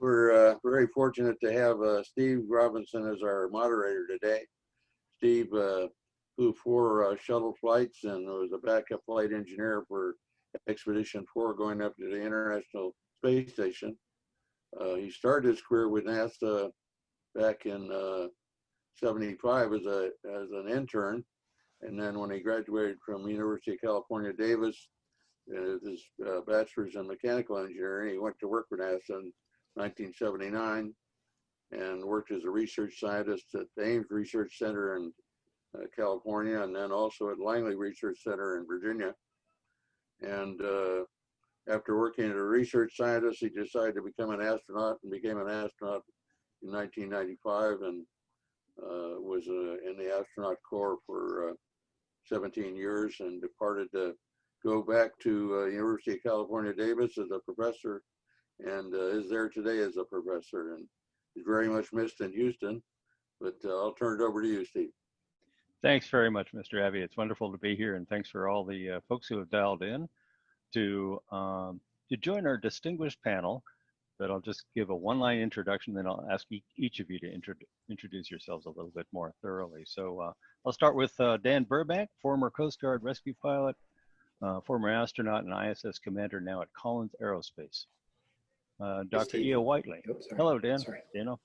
We're very fortunate to have Steve Robinson as our moderator today. Steve flew 4 shuttle flights and was a backup flight engineer for Expedition 4 going up to the International Space Station. He started his career with NASA back in '75 as an intern, and then when he graduated from University of California, Davis, his bachelor's in mechanical engineering, he went to work for NASA in 1979 and worked as a research scientist at the Ames Research Center in California, and then also at Langley Research Center in Virginia. And after working as a research scientist, he decided to become an astronaut and became an astronaut in 1995 and was in the astronaut corps for 17 years and departed to go back to University of California, Davis as a professor, and is there today as a professor, and is very much missed in Houston. But I'll turn it over to you, Steve. Thanks very much, Mr. Abbey. It's wonderful to be here, and thanks for all the folks who have dialed in to join our distinguished panel. But I'll just give a one-line introduction, then I'll ask each of you to introduce yourselves a little bit more thoroughly. So I'll start with Dan Burbank, former Coast Guard rescue pilot, former astronaut and ISS commander now at Collins Aerospace. Dr. E.O. Whiteley. Oops, Hello, Dan. Sorry. Dano.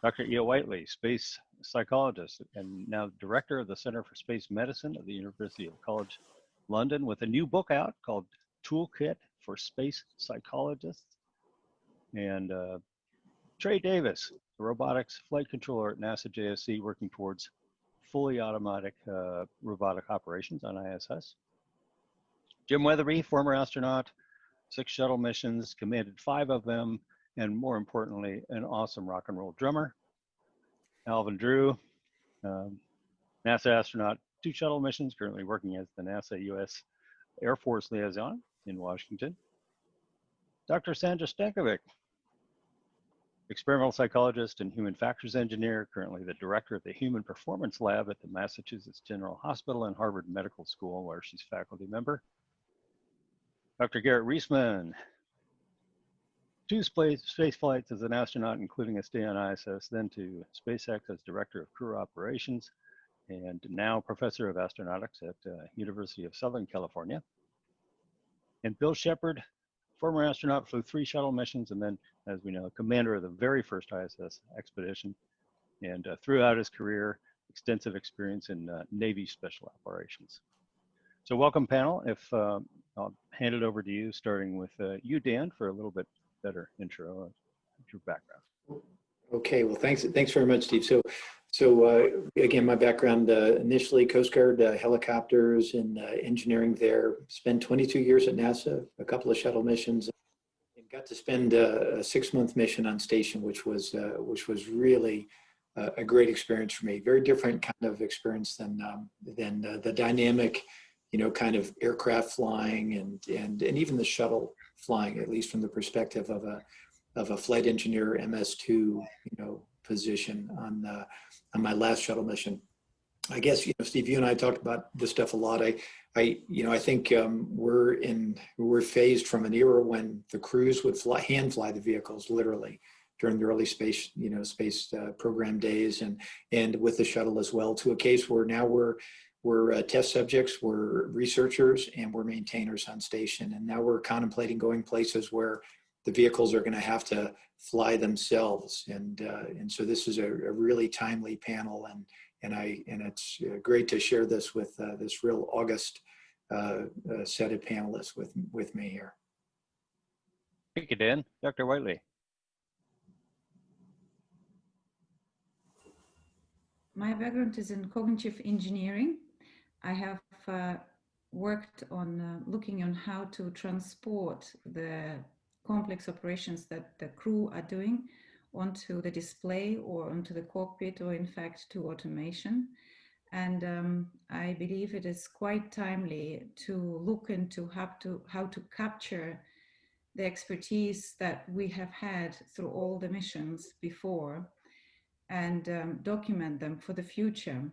Dr. E.O. Whiteley, space psychologist and now director of the Center for Space Medicine at the University of College London, with a new book out called Toolkit for Space Psychologists. And Trey Davis, a robotics flight controller at NASA JSC, working towards fully automatic robotic operations on ISS. Jim Weatherby, former astronaut, 6 shuttle missions, commanded 5 of them, and more importantly, an awesome rock and roll drummer. Alvin Drew, NASA astronaut, 2 shuttle missions, currently working as the NASA U.S. Air Force liaison in Washington. Dr. Sandra Sankovic, experimental psychologist and human factors engineer, currently the director of the Human Performance Lab at the Massachusetts General Hospital and Harvard Medical School, where she's faculty member. Dr. Garrett Eastman, 2 space flights as an astronaut, including a stay on ISS, then to SpaceX as director of crew operations, and now professor of astronautics at University of Southern California. And Bill Shepard, former astronaut, flew 3 shuttle missions, and then, as we know, commander of the very first ISS expedition, and throughout his career, extensive experience in Navy special operations. So welcome, panel. If I'll hand it over to you, starting with you, Dan, for a little bit better intro of your background. Okay, well, thanks very much, Steve. So again, my background, initially Coast Guard helicopters and engineering there. Spent 22 years at NASA, a couple of shuttle missions, and got to spend a 6-month mission on station, which was really a great experience for me. Very different kind of experience than the dynamic, kind of aircraft flying and even the shuttle flying, at least from the perspective of a flight engineer MS2, position on my last shuttle mission. I guess, Steve, you and I talked about this stuff a lot. I think we're phased from an era when the crews would hand fly the vehicles, literally, during the early space program days, and with the shuttle as well, to a case where now we're test subjects, we're researchers, and we're maintainers on station. And now we're contemplating going places where the vehicles are going to have to fly themselves. And so this is a really timely panel, and it's great to share this with this real august set of panelists with me here. Thank you, Dan. Dr. Whiteley. My background is in cognitive engineering. I have worked on looking on how to transport the complex operations that the crew are doing onto the display or onto the cockpit, or in fact to automation. And I believe it is quite timely to look into how to capture the expertise that we have had through all the missions before and document them for the future.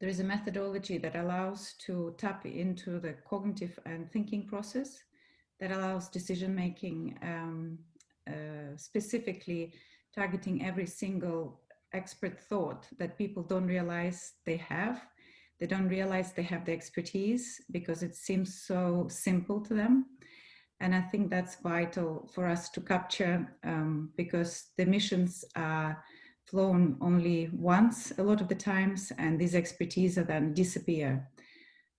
There is a methodology that allows to tap into the cognitive and thinking process, that allows decision-making specifically targeting every single expert thought that people don't realize they have. They don't realize they have the expertise because it seems so simple to them. And I think that's vital for us to capture because the missions are flown only once a lot of the times, and these expertise are then disappear.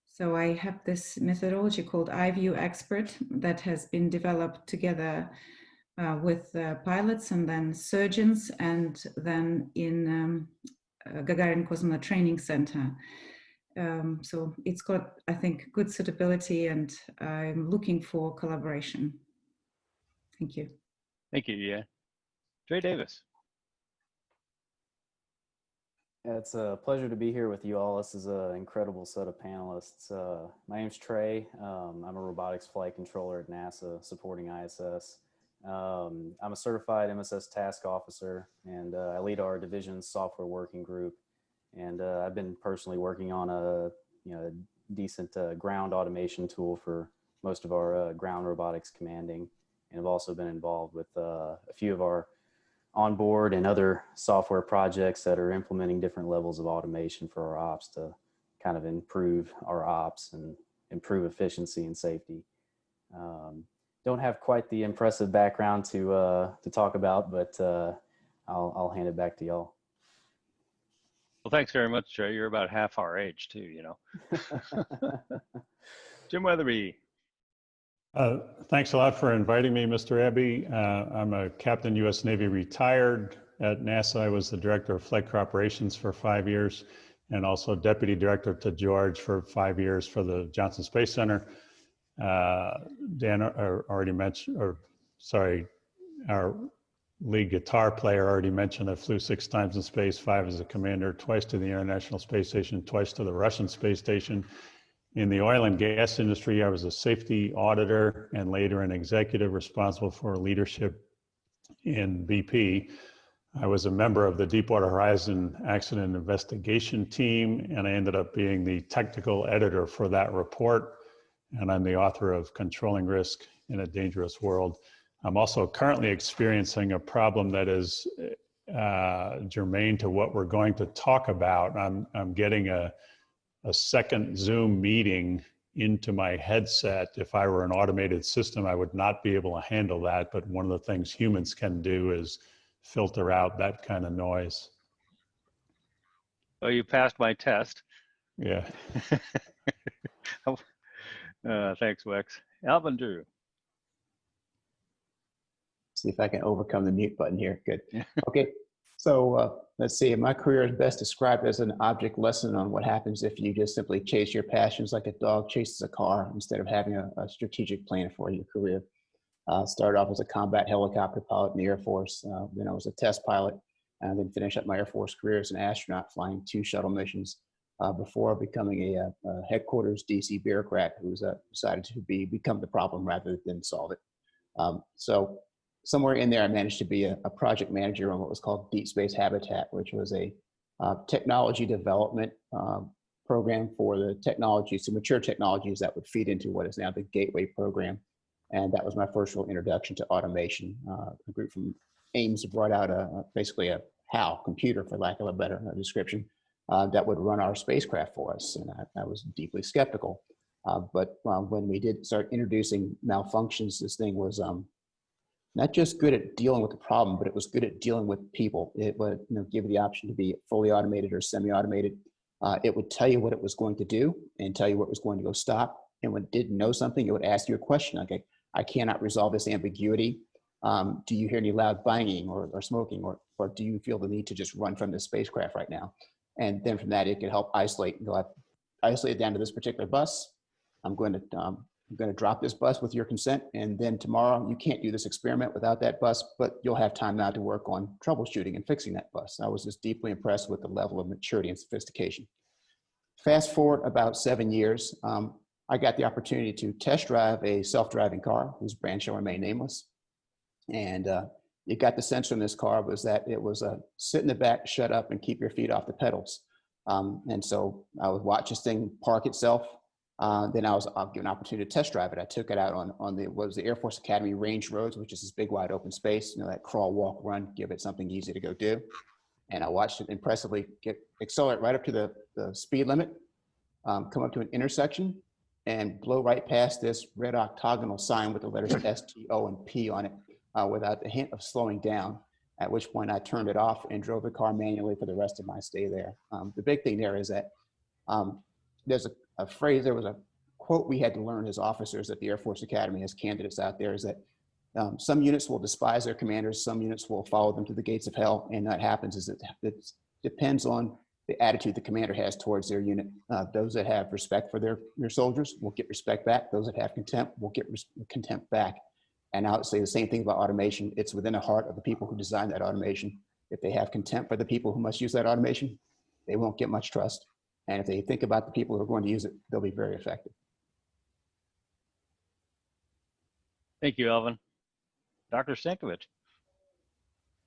So I have this methodology called iView Expert that has been developed together with pilots and then surgeons, and then in Gagarin Cosmonaut Training Center. So it's got, I think, good suitability, and I'm looking for collaboration. Thank you. Thank you, yeah. Trey Davis. Yeah, it's a pleasure to be here with you all. This is an incredible set of panelists. My name's Trey. I'm a robotics flight controller at NASA supporting ISS. I'm a certified MSS task officer, and I lead our division's software working group. And I've been personally working on a decent ground automation tool for most of our ground robotics commanding. And I've also been involved with a few of our onboard and other software projects that are implementing different levels of automation for our ops to kind of improve our ops and improve efficiency and safety. Don't have quite the impressive background to talk about, but I'll hand it back to y'all. Well, thanks very much, Trey. You're about half our age too, you know. Jim Weatherby. Thanks a lot for inviting me, Mr. Abbey. I'm a Captain U.S. Navy retired at NASA. I was the Director of Flight Crew Operations for 5 years and also Deputy Director to George for 5 years for the Johnson Space Center. Dan already mentioned, our lead guitar player already mentioned I flew 6 times in space, 5 as a commander, twice to the International Space Station, twice to the Russian Space Station. In the oil and gas industry, I was a safety auditor and later an executive responsible for leadership in BP. I was a member of the Deepwater Horizon Accident Investigation Team, and I ended up being the technical editor for that report. And I'm the author of Controlling Risk in a Dangerous World. I'm also currently experiencing a problem that is germane to what we're going to talk about. I'm getting a second Zoom meeting into my headset. If I were an automated system, I would not be able to handle that. But one of the things humans can do is filter out that kind of noise. Oh, you passed my test. Yeah. Thanks, Wex. Alvin Drew. See if I can overcome the mute button here. Good. Okay. So let's see. My career is best described as an object lesson on what happens if you just simply chase your passions like a dog chases a car instead of having a strategic plan for your career. Started off as a combat helicopter pilot in the Air Force. Then I was a test pilot, and then finished up my Air Force career as an astronaut flying 2 shuttle missions before becoming a headquarters DC bureaucrat who's decided to become the problem rather than solve it. So somewhere in there, I managed to be a project manager on what was called Deep Space Habitat, which was a technology development program for the technologies, so mature technologies that would feed into what is now the Gateway program. And that was my first real introduction to automation. A group from Ames brought out basically a HAL computer, for lack of a better description, that would run our spacecraft for us. And I was deeply skeptical. But when we did start introducing malfunctions, this thing was not just good at dealing with the problem, but it was good at dealing with people. It would give you the option to be fully automated or semi-automated. It would tell you what it was going to do and tell you what was going to go stop. And when it didn't know something, it would ask you a question. Okay, I cannot resolve this ambiguity. Do you hear any loud banging or smoking, or do you feel the need to just run from this spacecraft right now? And then from that, it could help isolate. I've isolated down to this particular bus. I'm going to drop this bus with your consent, and then tomorrow you can't do this experiment without that bus, but you'll have time now to work on troubleshooting and fixing that bus. I was just deeply impressed with the level of maturity and sophistication. Fast forward about 7 years, I got the opportunity to test drive a self-driving car whose brand shall remain nameless. And you got the sense from this car was that it was sit in the back, shut up, and keep your feet off the pedals. And so I would watch this thing park itself. Then I was given an opportunity to test drive it. I took it out on the, what was the Air Force Academy range roads, which is this big wide open space, you know, that crawl, walk, run, give it something easy to go do. And I watched it impressively accelerate right up to the speed limit, come up to an intersection and blow right past this red octagonal sign with the letters S, T, O, and P on it without a hint of slowing down, at which point I turned it off and drove the car manually for the rest of my stay there. The big thing there is that there's a phrase, there was a quote we had to learn as officers at the Air Force Academy, as candidates out there, is that some units will despise their commanders, some units will follow them to the gates of hell, and what happens is it depends on the attitude the commander has towards their unit. Those that have respect for their soldiers will get respect back. Those that have contempt will get contempt back. And I would say the same thing about automation. It's within the heart of the people who design that automation. If they have contempt for the people who must use that automation, they won't get much trust. And if they think about the people who are going to use it, they'll be very effective. Thank you, Alvin. Dr. Sankovic.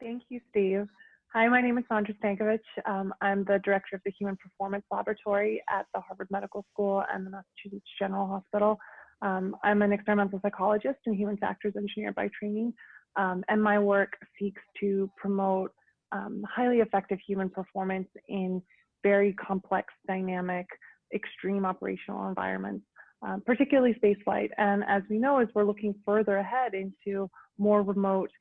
Thank you, Steve. Hi, my name is Sandra Sankovic. I'm the director of the Human Performance Laboratory at the Harvard Medical School and the Massachusetts General Hospital. I'm an experimental psychologist and human factors engineer by training, and my work seeks to promote highly effective human performance in very complex, dynamic, extreme operational environments, particularly spaceflight. And as we know, as we're looking further ahead into more remote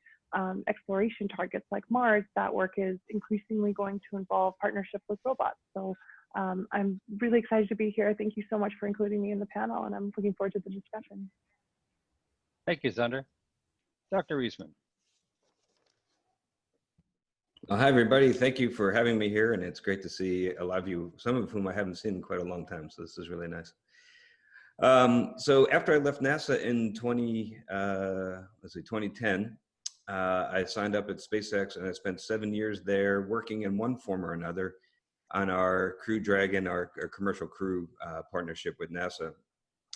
exploration targets like Mars, that work is increasingly going to involve partnership with robots. So I'm really excited to be here. Thank you so much for including me in the panel, and I'm looking forward to the discussion. Thank you, Sandra. Dr. Eastman. Well, hi, everybody. Thank you for having me here, and it's great to see a lot of you, some of whom I haven't seen in quite a long time, so this is really nice. So after I left NASA in 2010, I signed up at SpaceX, and I spent 7 years there working in one form or another on our Crew Dragon, our commercial crew partnership with NASA.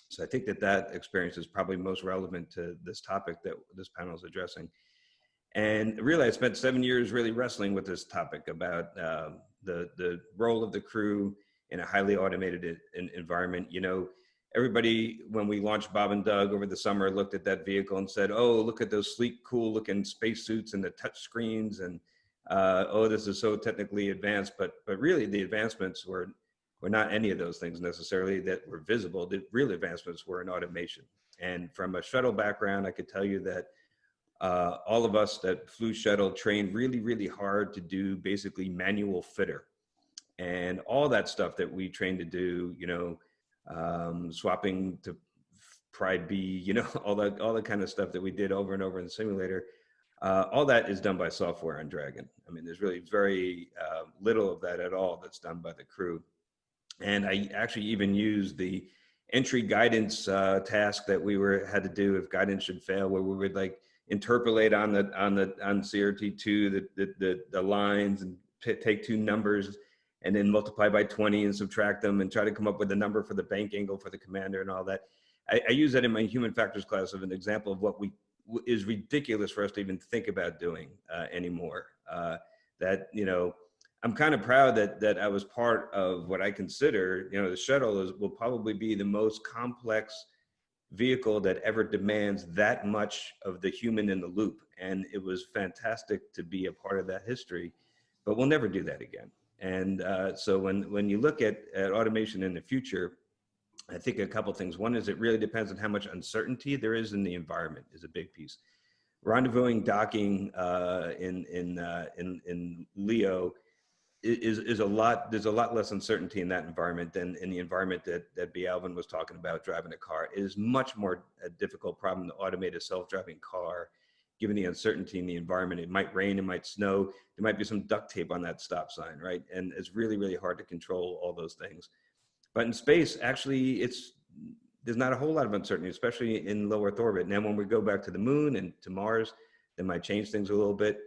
So I think that experience is probably most relevant to this topic that this panel is addressing. And really, I spent 7 years really wrestling with this topic about the role of the crew in a highly automated environment. You know, everybody, when we launched Bob and Doug over the summer, looked at that vehicle and said, oh, look at those sleek, cool looking spacesuits and the touch screens, and oh, this is so technically advanced. But really, the advancements were not any of those things necessarily that were visible. The real advancements were in automation. And from a shuttle background, I could tell you that all of us that flew shuttle trained really, really hard to do basically manual fitter. And all that stuff that we trained to do, you know, swapping to Pride B, you know, all the kind of stuff that we did over and over in the simulator, all that is done by software on Dragon. I mean, there's really very little of that at all that's done by the crew. And I actually even used the entry guidance task that we had to do if guidance should fail, where we would like interpolate on CRT2 the lines and take two numbers and then multiply by 20 and subtract them and try to come up with a number for the bank angle for the commander and all that. I use that in my human factors class of an example of what is ridiculous for us to even think about doing anymore. That, you know, I'm kind of proud that I was part of what I consider, you know, the shuttle will probably be the most complex vehicle that ever demands that much of the human in the loop. And it was fantastic to be a part of that history, but we'll never do that again. And so when you look at automation in the future, I think a couple things. One is it really depends on how much uncertainty there is in the environment is a big piece. Rendezvousing, docking in LEO is a lot. There's a lot less uncertainty in that environment than in the environment that B. Alvin was talking about, driving a car. It is much more a difficult problem to automate a self-driving car, given the uncertainty in the environment. It might rain, it might snow, there might be some duct tape on that stop sign, right? And it's really, really hard to control all those things. But in space, actually, there's not a whole lot of uncertainty, especially in low Earth orbit. Now, when we go back to the moon and to Mars, that might change things a little bit.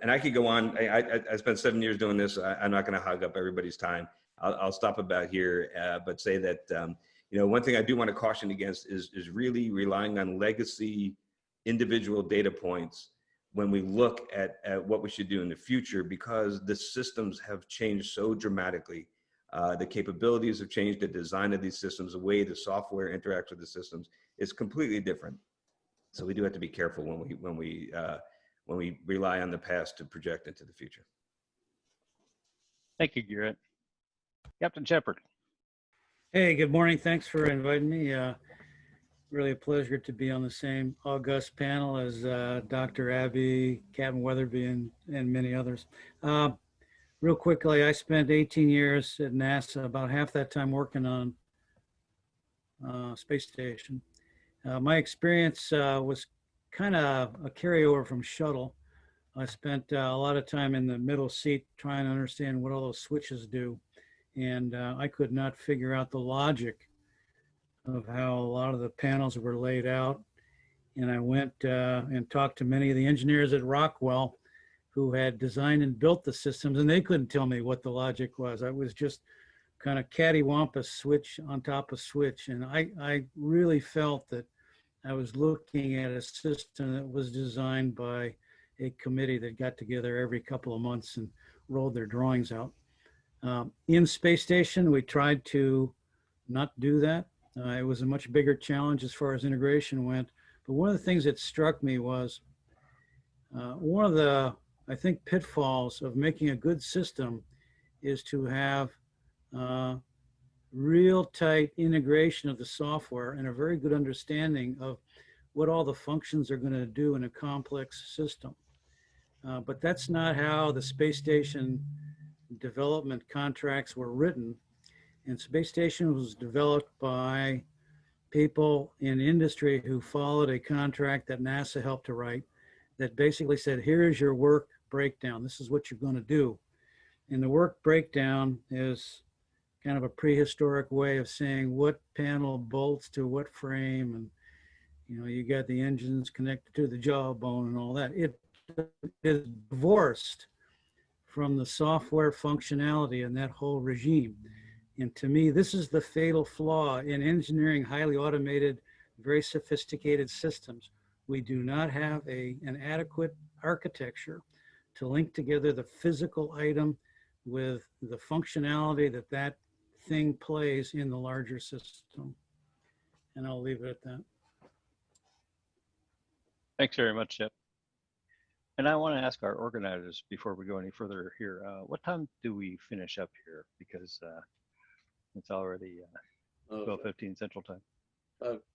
And I could go on. I spent 7 years doing this. I'm not going to hog up everybody's time. I'll stop about here, but say that you know, one thing I do want to caution against is really relying on legacy individual data points when we look at what we should do in the future, because the systems have changed so dramatically. The capabilities have changed, the design of these systems, the way the software interacts with the systems is completely different. So we do have to be careful when we rely on the past to project into the future. Thank you, Garrett. Captain Shepard. Hey, good morning. Thanks for inviting me. Really a pleasure to be on the same august panel as Dr. Abbey, Captain Weatherby, and many others. Real quickly, I spent 18 years at NASA, about half that time working on space station. My experience was kind of a carryover from shuttle. I spent a lot of time in the middle seat trying to understand what all those switches do. And I could not figure out the logic of how a lot of the panels were laid out. And I went and talked to many of the engineers at Rockwell who had designed and built the systems, and they couldn't tell me what the logic was. I was just kind of cattywampus switch on top of switch. And I really felt that I was looking at a system that was designed by a committee that got together every couple of months and rolled their drawings out. In Space Station, we tried to not do that. It was a much bigger challenge as far as integration went. But one of the things that struck me was one of the, I think, pitfalls of making a good system is to have real tight integration of the software and a very good understanding of what all the functions are going to do in a complex system. But that's not how the space station development contracts were written. And Space Station was developed by people in industry who followed a contract that NASA helped to write that basically said, here is your work breakdown. This is what you're going to do. And the work breakdown is kind of a prehistoric way of saying what panel bolts to what frame. And, you know, you got the engines connected to the jawbone and all that. It is divorced from the software functionality and that whole regime. And to me, this is the fatal flaw in engineering highly automated, very sophisticated systems. We do not have an adequate architecture to link together the physical item with the functionality that that thing plays in the larger system. And I'll leave it at that. Thanks very much, Chip. And I want to ask our organizers before we go any further here, what time do we finish up here? Because it's already 12:15 Central Time.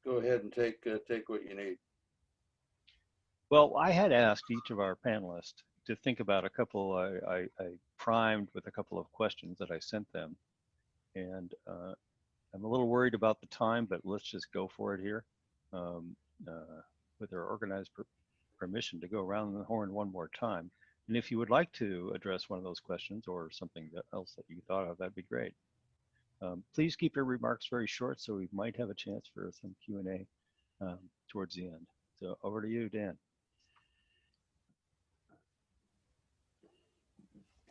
Go ahead and take what you need. Well, I had asked each of our panelists to think about a couple, I primed with a couple of questions that I sent them. And I'm a little worried about the time, but let's just go for it here with our organized permission to go around the horn one more time. And if you would like to address one of those questions or something else that you thought of, that'd be great. Please keep your remarks very short so we might have a chance for some Q&A towards the end. So over to you, Dan.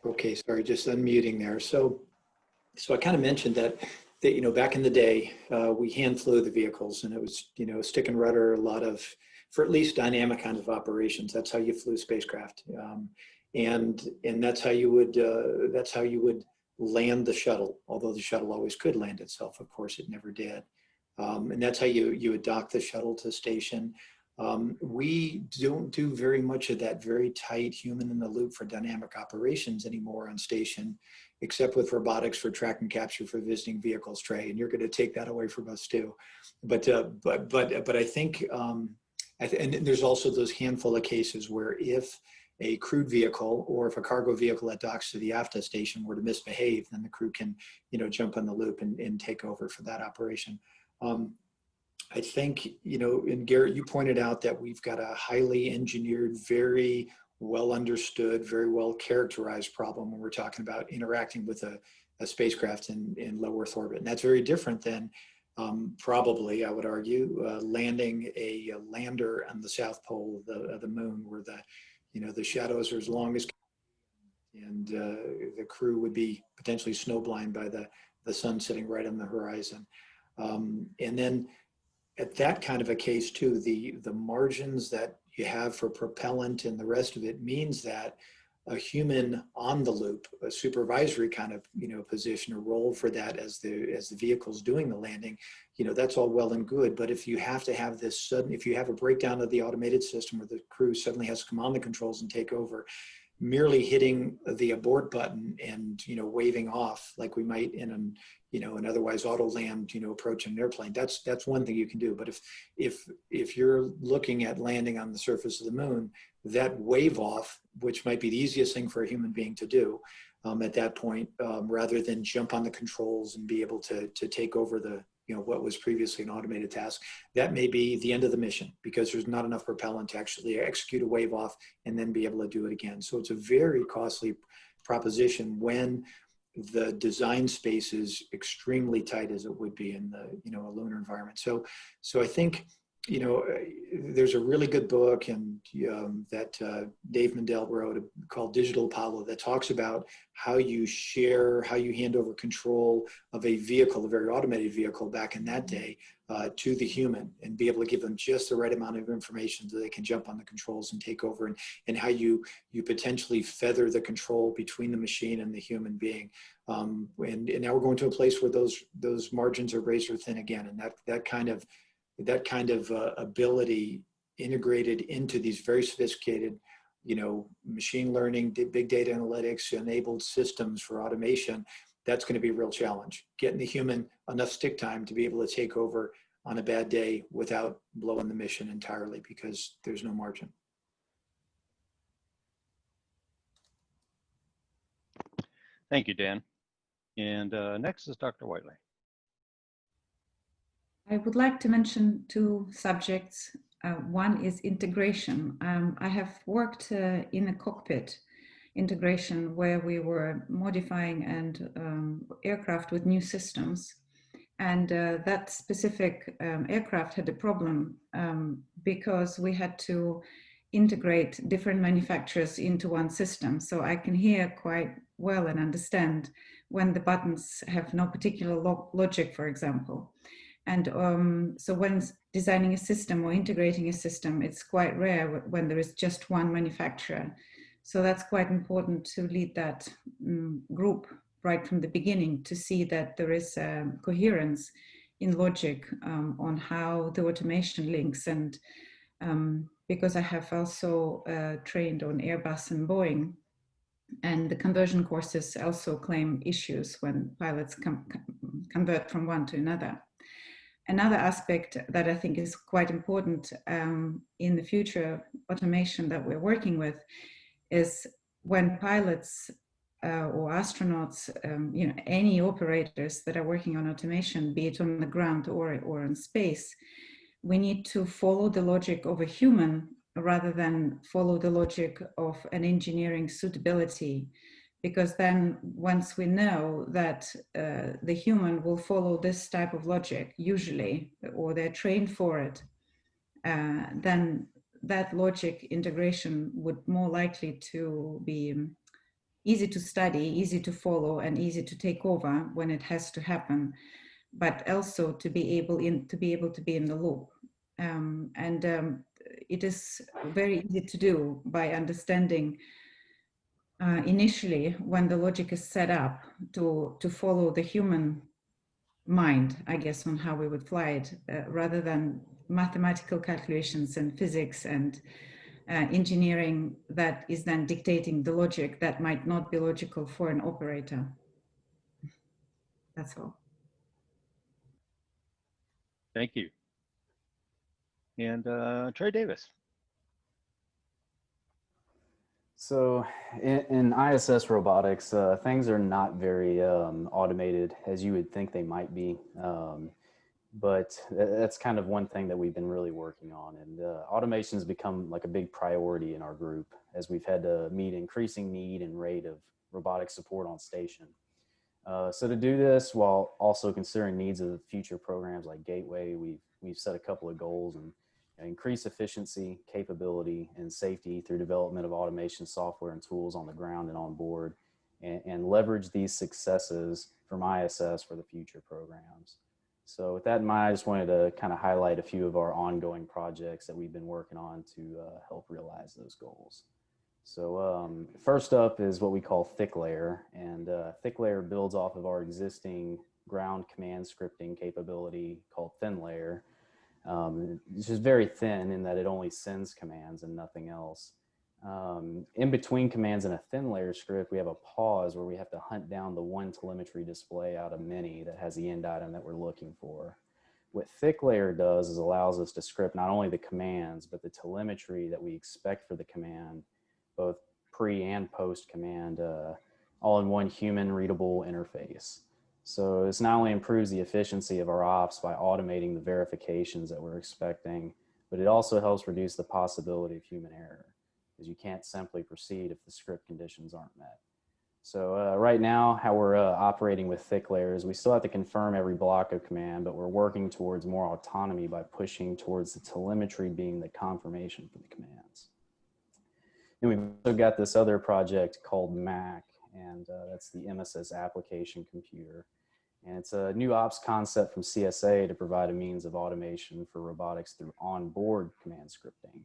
Okay, sorry, just unmuting there. So I kind of mentioned that you know, back in the day, we hand flew the vehicles, and it was, you know, stick and rudder, a lot of, for at least dynamic kinds of operations. That's how you flew spacecraft, and that's how you would land the shuttle. Although the shuttle always could land itself, of course, it never did. And that's how you would dock the shuttle to station. We don't do very much of that very tight human in the loop for dynamic operations anymore on station, except with robotics for track and capture for visiting vehicles, Trey, and you're going to take that away from us too. But I think, and there's also those handful of cases where if a crewed vehicle or if a cargo vehicle that docks to the AFTA station were to misbehave, then the crew can, you know, jump on the loop and take over for that operation. I think, you know, and Garrett, you pointed out that we've got a highly engineered, very well understood, very well characterized problem when we're talking about interacting with a spacecraft in low Earth orbit. And that's very different than probably, I would argue, landing a lander on the South Pole of the moon, where the shadows are as long as, and the crew would be potentially snowblind by the sun sitting right on the horizon. And then at that kind of a case too, the margins that you have for propellant and the rest of it means that a human on the loop, a supervisory kind of, position or role for that as the vehicle's doing the landing, that's all well and good. But if you have to have this sudden, if you have a breakdown of the automated system where the crew suddenly has to come on the controls and take over, merely hitting the abort button and waving off like we might in an otherwise auto land approach an airplane, that's one thing you can do. But if you're looking at landing on the surface of the moon, that wave off, which might be the easiest thing for a human being to do at that point, rather than jump on the controls and be able to take over the what was previously an automated task, that may be the end of the mission because there's not enough propellant to actually execute a wave off and then be able to do it again. So it's a very costly proposition when the design space is extremely tight as it would be in the a lunar environment. So I think there's a really good book and that Dave Mendel wrote called Digital Apollo that talks about how you hand over control of a vehicle, a very automated vehicle back in that day, to the human and be able to give them just the right amount of information so they can jump on the controls and take over, and how you potentially feather the control between the machine and the human being. And now we're going to a place where those margins are razor thin again, and that kind of ability integrated into these very sophisticated, machine learning, big data analytics enabled systems for automation, that's going to be a real challenge. Getting the human enough stick time to be able to take over on a bad day without blowing the mission entirely because there's no margin. Thank you, Dan. And next is Dr. Whiteley. I would like to mention two subjects. One is integration. I have worked in a cockpit integration where we were modifying aircraft with new systems. And that specific aircraft had a problem because we had to integrate different manufacturers into one system. So I can hear quite well and understand when the buttons have no particular logic, for example. And so when designing a system or integrating a system, it's quite rare when there is just one manufacturer. So that's quite important to lead that group right from the beginning to see that there is coherence in logic on how the automation links. And because I have also trained on Airbus and Boeing, and the conversion courses also claim issues when pilots convert from one to another. Another aspect that I think is quite important in the future automation that we're working with is when pilots or astronauts, any operators that are working on automation, be it on the ground or in space, we need to follow the logic of a human rather than follow the logic of an engineering suitability. Because then once we know that the human will follow this type of logic usually, or they're trained for it, then that logic integration would more likely to be easy to study, easy to follow, and easy to take over when it has to happen, but also to be able to be in the loop. It is very easy to do by understanding initially when the logic is set up to follow the human mind, I guess, on how we would fly it, rather than mathematical calculations and physics and engineering that is then dictating the logic that might not be logical for an operator. That's all. Thank you. And Trey Davis. So in ISS robotics, things are not very automated as you would think they might be. But that's kind of one thing that we've been really working on. And automation has become like a big priority in our group as we've had to meet increasing need and rate of robotic support on station. So to do this while also considering needs of future programs like Gateway, we've set a couple of goals and increase efficiency, capability, and safety through development of automation software and tools on the ground and on board, and leverage these successes from ISS for the future programs. So with that in mind, I just wanted to kind of highlight a few of our ongoing projects that we've been working on to help realize those goals. So first up is what we call thick layer, and thick layer builds off of our existing ground command scripting capability called thin layer. It's just very thin in that it only sends commands and nothing else. In between commands in a thin layer script, we have a pause where we have to hunt down the one telemetry display out of many that has the end item that we're looking for. What thick layer does is allows us to script not only the commands, but the telemetry that we expect for the command, both pre and post command, all in one human readable interface. So this not only improves the efficiency of our ops by automating the verifications that we're expecting, but it also helps reduce the possibility of human error, because you can't simply proceed if the script conditions aren't met. So right now, how we're operating with thick layers, we still have to confirm every block of command, but we're working towards more autonomy by pushing towards the telemetry being the confirmation for the commands. And we've also got this other project called MAC, and that's the MSS application computer. And it's a new ops concept from CSA to provide a means of automation for robotics through onboard command scripting.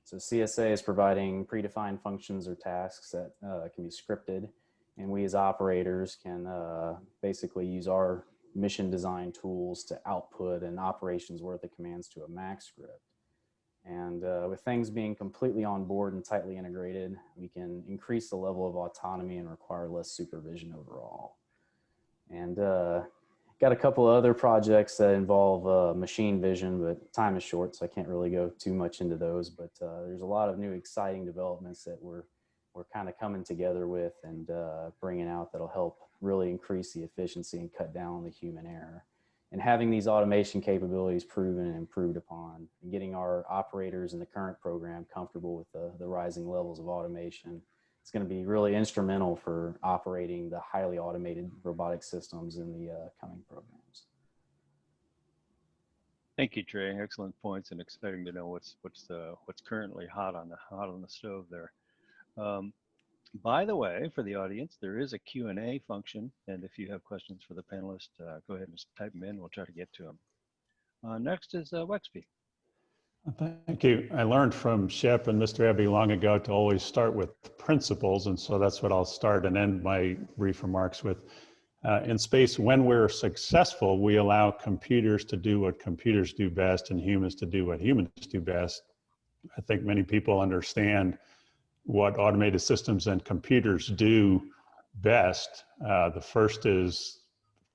So CSA is providing predefined functions or tasks that can be scripted, and we as operators can basically use our mission design tools to output an operation's worth of commands to a MAC script. And with things being completely on board and tightly integrated, we can increase the level of autonomy and require less supervision overall. And got a couple of other projects that involve machine vision, but time is short, so I can't really go too much into those. But there's a lot of new exciting developments that we're kind of coming together with and bringing out that'll help really increase the efficiency and cut down on the human error. And having these automation capabilities proven and improved upon, and getting our operators in the current program comfortable with the rising levels of automation, it's going to be really instrumental for operating the highly automated robotic systems in the coming programs. Thank you, Trey. Excellent points, and exciting to know what's currently hot on the stove there. By the way, for the audience, there is a Q&A function, and if you have questions for the panelists, go ahead and type them in. We'll try to get to them. Next is Wexby. Thank you. I learned from Shep and Mr. Abbey long ago to always start with principles, and so that's what I'll start and end my brief remarks with. In space, when we're successful, we allow computers to do what computers do best and humans to do what humans do best. I think many people understand what automated systems and computers do best. The first is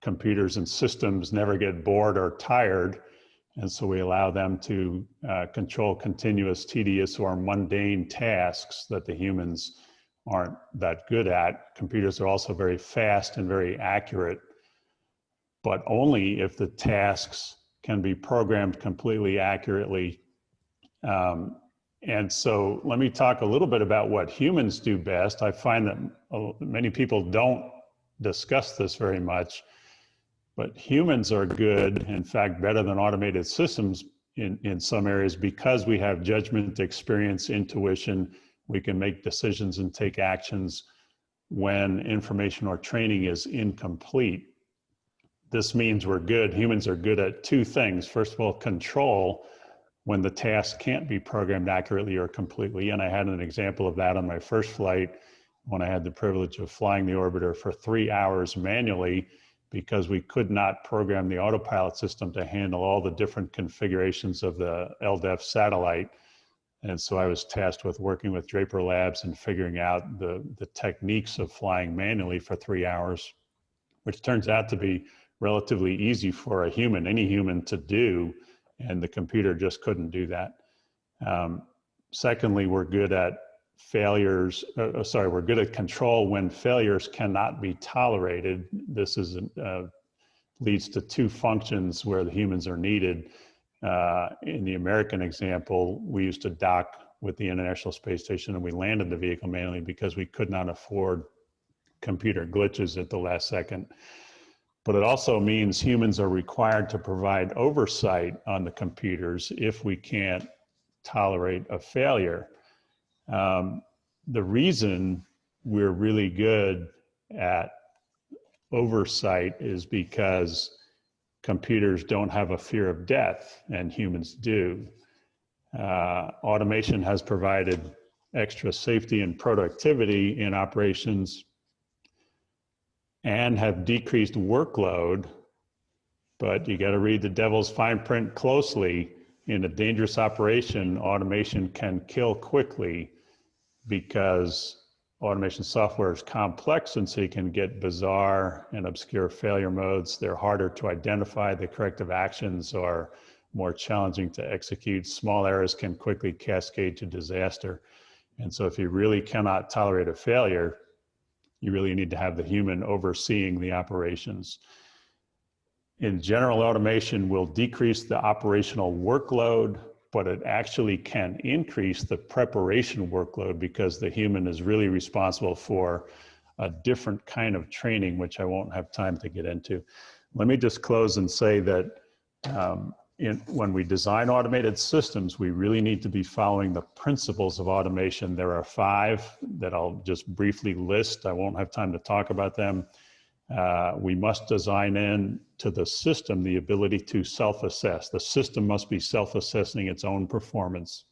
computers and systems never get bored or tired. And so we allow them to control continuous, tedious, or mundane tasks that the humans aren't that good at. Computers are also very fast and very accurate, but only if the tasks can be programmed completely accurately. And so let me talk a little bit about what humans do best. I find that many people don't discuss this very much, but humans are good, in fact, better than automated systems in some areas because we have judgment, experience, intuition. We can make decisions and take actions when information or training is incomplete. This means we're good. Humans are good at two things. First of all, control when the task can't be programmed accurately or completely. And I had an example of that on my first flight when I had the privilege of flying the orbiter for 3 hours manually because we could not program the autopilot system to handle all the different configurations of the LDEF satellite. And so I was tasked with working with Draper Labs and figuring out the techniques of flying manually for 3 hours, which turns out to be relatively easy for a human, any human to do, and the computer just couldn't do that. Secondly, we're good at failures, we're good at control when failures cannot be tolerated. This is leads to two functions where the humans are needed. In the American example, we used to dock with the International Space Station and we landed the vehicle manually because we could not afford computer glitches at the last second. But it also means humans are required to provide oversight on the computers if we can't tolerate a failure. The reason we're really good at oversight is because computers don't have a fear of death and humans do. Automation has provided extra safety and productivity in operations and have decreased workload. But you got to read the devil's fine print closely. In a dangerous operation, automation can kill quickly because automation software is complex, and so you can get bizarre and obscure failure modes. They're harder to identify. The corrective actions are more challenging to execute. Small errors can quickly cascade to disaster. And so if you really cannot tolerate a failure, you really need to have the human overseeing the operations. In general, automation will decrease the operational workload, but it actually can increase the preparation workload because the human is really responsible for a different kind of training, which I won't have time to get into. Let me just close and say that when we design automated systems, we really need to be following the principles of automation. There are 5 that I'll just briefly list. I won't have time to talk about them. We must design in to the system the ability to self-assess. The system must be self-assessing its own performance.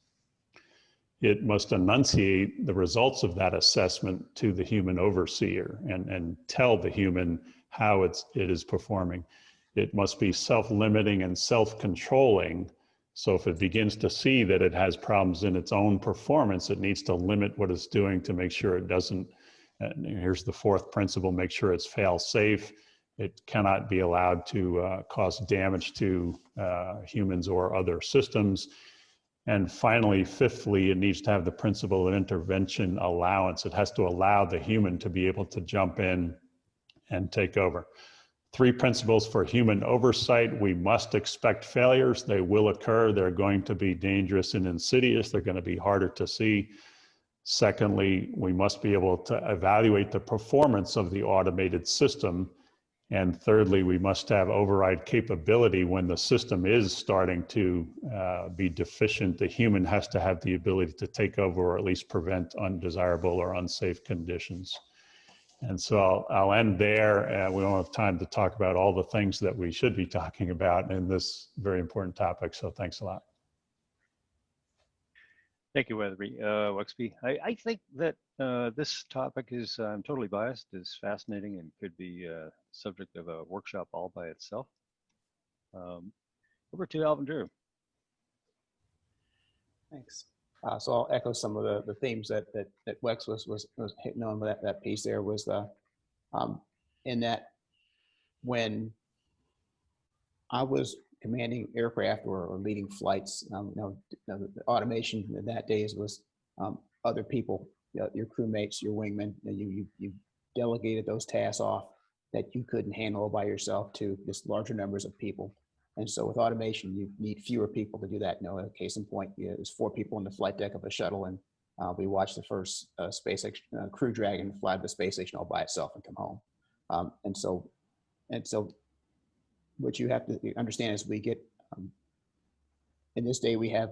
It must enunciate the results of that assessment to the human overseer and tell the human how it is performing. It must be self-limiting and self-controlling. So if it begins to see that it has problems in its own performance, it needs to limit what it's doing to make sure it doesn't. And here's the 4th principle: make sure it's fail-safe. It cannot be allowed to cause damage to humans or other systems. And finally, 5thly, it needs to have the principle of intervention allowance. It has to allow the human to be able to jump in and take over. 3 principles for human oversight: we must expect failures. They will occur. They're going to be dangerous and insidious. They're going to be harder to see. Secondly, we must be able to evaluate the performance of the automated system. And thirdly, we must have override capability when the system is starting to be deficient. The human has to have the ability to take over or at least prevent undesirable or unsafe conditions. And so I'll end there. We don't have time to talk about all the things that we should be talking about in this very important topic. So thanks a lot. Thank you, Wexby. I think that this topic is, I'm totally biased, is fascinating and could be subject of a workshop all by itself. Over to Alvin Drew. Thanks. So I'll echo some of the themes that Wex was hitting on. That piece there was in that when I was commanding aircraft or leading flights, the automation in that days was other people, your crewmates, your wingmen, and you delegated those tasks off that you couldn't handle by yourself to just larger numbers of people. And so with automation, you need fewer people to do that. Case in point, there's 4 people on the flight deck of a shuttle, and we watched the first SpaceX Crew Dragon fly to the space station all by itself and come home. And so what you have to understand is we get, in this day, we have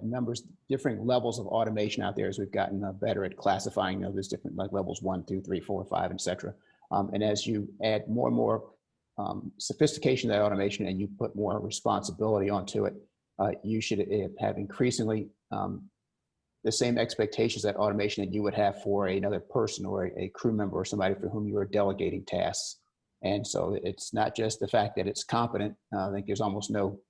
different levels of automation out there as we've gotten better at classifying. There's different levels 1, 2, 3, 4, 5, etc. And as you add more and more sophistication to that automation and you put more responsibility onto it, you should have increasingly the same expectations that automation that you would have for another person or a crew member or somebody for whom you are delegating tasks. And so it's not just the fact that it's competent. I think there's almost no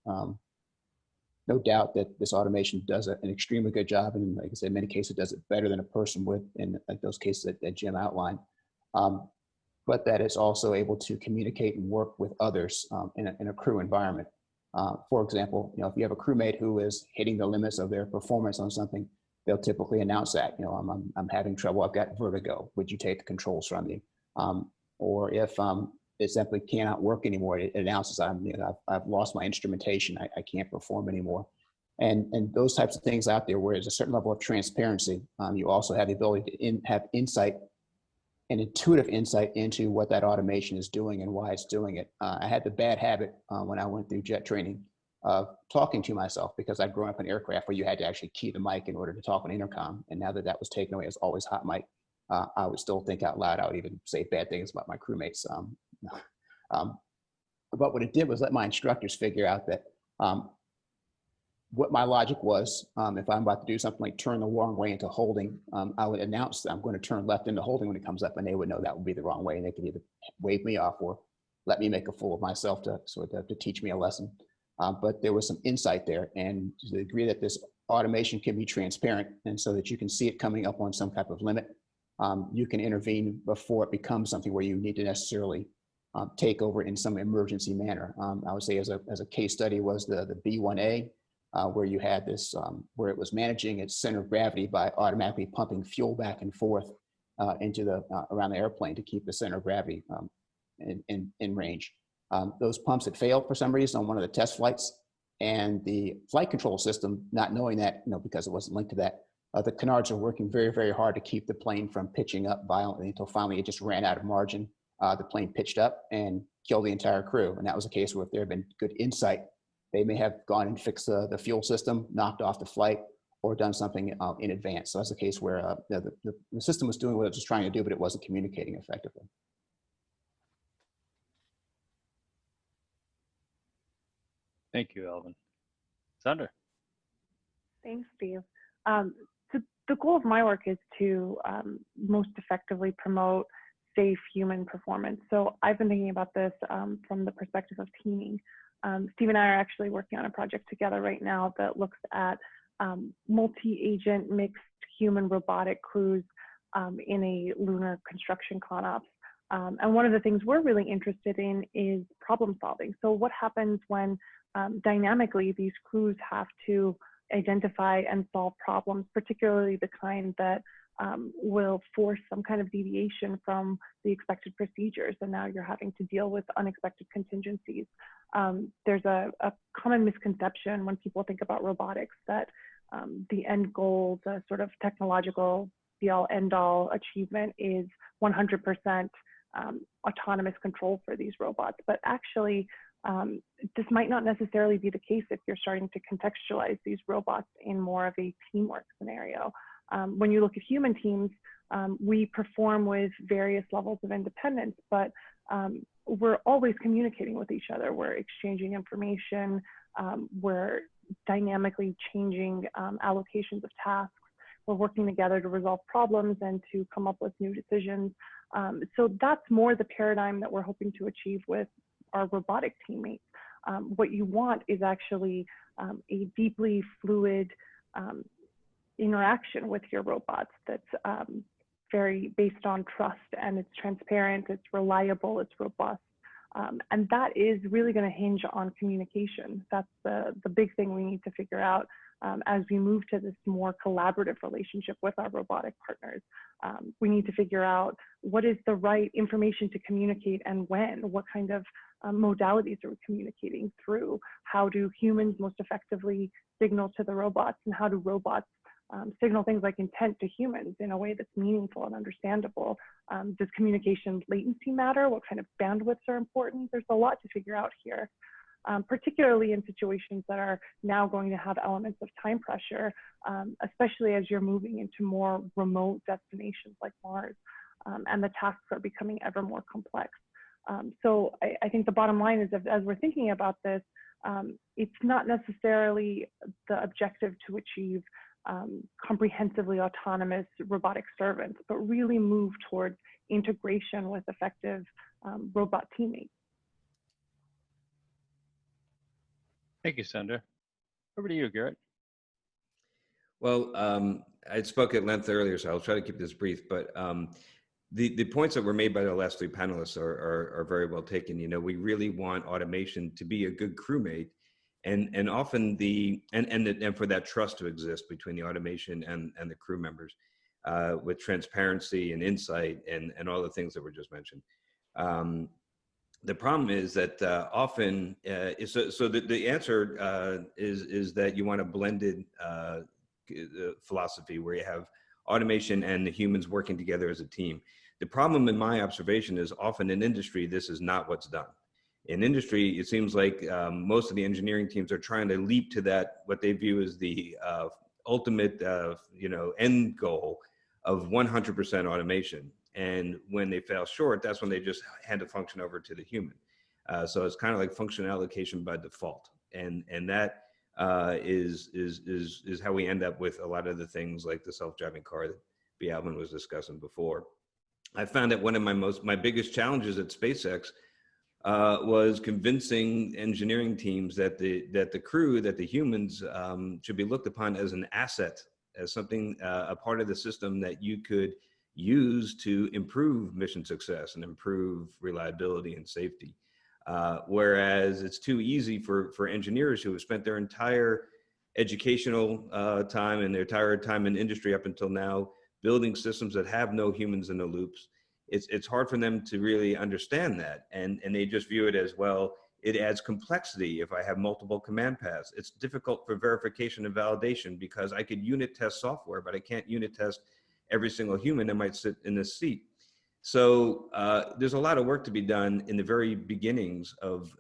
doubt that this automation does an extremely good job. And like I said, in many cases, it does it better than a person would in like those cases that Jim outlined. But that it's also able to communicate and work with others in a crew environment. For example, if you have a crewmate who is hitting the limits of their performance on something, they'll typically announce that, I'm having trouble, I've got vertigo, would you take the controls from me? Or if it simply cannot work anymore, it announces I've lost my instrumentation, I can't perform anymore. And those types of things out there where there's a certain level of transparency, you also have the ability to have insight, an intuitive insight into what that automation is doing and why it's doing it. I had the bad habit when I went through jet training of talking to myself because I'd grown up in aircraft where you had to actually key the mic in order to talk on intercom. And now that that was taken away as always hot mic, I would still think out loud. I would even say bad things about my crewmates. But what it did was let my instructors figure out that what my logic was. If I'm about to do something like turn the wrong way into holding, I would announce that I'm going to turn left into holding when it comes up, and they would know that would be the wrong way, and they could either wave me off or let me make a fool of myself to sort of to teach me a lesson. But there was some insight there, and to the degree that this automation can be transparent, and so that you can see it coming up on some type of limit, you can intervene before it becomes something where you need to necessarily take over in some emergency manner. I would say as a case study was the B1A, where you had this, where it was managing its center of gravity by automatically pumping fuel back and forth into the around the airplane to keep the center of gravity in range. Those pumps had failed for some reason on one of the test flights, and the flight control system, not knowing that, because it wasn't linked to that, the canards are working very, very hard to keep the plane from pitching up violently until finally it just ran out of margin. The plane pitched up and killed the entire crew. And that was a case where if there had been good insight, they may have gone and fixed the fuel system, knocked off the flight, or done something in advance. So that's a case where the system was doing what it was trying to do, but it wasn't communicating effectively. Thank you, Alvin. Sandra. Thanks, Steve. So the goal of my work is to most effectively promote safe human performance. So I've been thinking about this from the perspective of teaming. Steve and I are actually working on a project together right now that looks at multi-agent mixed human robotic crews in a lunar construction ConOps. And one of the things we're really interested in is problem solving. So what happens when dynamically these crews have to identify and solve problems, particularly the kind that will force some kind of deviation from the expected procedures, and now you're having to deal with unexpected contingencies. There's a common misconception when people think about robotics that the end goal, the sort of technological be-all end-all achievement is 100% autonomous control for these robots. But actually, this might not necessarily be the case if you're starting to contextualize these robots in more of a teamwork scenario. When you look at human teams, we perform with various levels of independence, but we're always communicating with each other. We're exchanging information. We're dynamically changing allocations of tasks. We're working together to resolve problems and to come up with new decisions. So that's more the paradigm that we're hoping to achieve with our robotic teammates. What you want is actually a deeply fluid interaction with your robots that's very based on trust, and it's transparent, it's reliable, it's robust. And that is really going to hinge on communication. That's the big thing we need to figure out as we move to this more collaborative relationship with our robotic partners. We need to figure out what is the right information to communicate and when, what kind of modalities are we communicating through, how do humans most effectively signal to the robots, and how do robots signal things like intent to humans in a way that's meaningful and understandable. Does communication latency matter? What kind of bandwidths are important? There's a lot to figure out here, particularly in situations that are now going to have elements of time pressure, especially as you're moving into more remote destinations like Mars, and the tasks are becoming ever more complex. So I think the bottom line is, as we're thinking about this, it's not necessarily the objective to achieve comprehensively autonomous robotic servants, but really move towards integration with effective robot teammates. Thank you, Sandra. Over to you, Garrett. Well, I spoke at length earlier, so I'll try to keep this brief, but the points that were made by the last three panelists are very well taken. You know, we really want automation to be a good crewmate, and often and for that trust to exist between the automation and the crew members, with transparency and insight and all the things that were just mentioned. The problem is that often, the answer is that you want a blended philosophy where you have automation and the humans working together as a team. The problem in my observation is often in industry, this is not what's done. In industry, it seems like most of the engineering teams are trying to leap to that, what they view as the ultimate end goal of 100% automation. And when they fail short, that's when they just hand a function over to the human. So it's kind of like function allocation by default. And that is how we end up with a lot of the things like the self-driving car that Alvin was discussing before. I found that one of my biggest challenges at SpaceX was convincing engineering teams that the crew, that the humans should be looked upon as an asset, as something, a part of the system that you could use to improve mission success and improve reliability and safety. Whereas it's too easy for engineers who have spent their entire educational time and their entire time in industry up until now building systems that have no humans in the loops. It's hard for them to really understand that, and they just view it as, well, it adds complexity if I have multiple command paths. It's difficult for verification and validation because I could unit test software, but I can't unit test every single human that might sit in this seat. So there's a lot of work to be done in the very beginnings of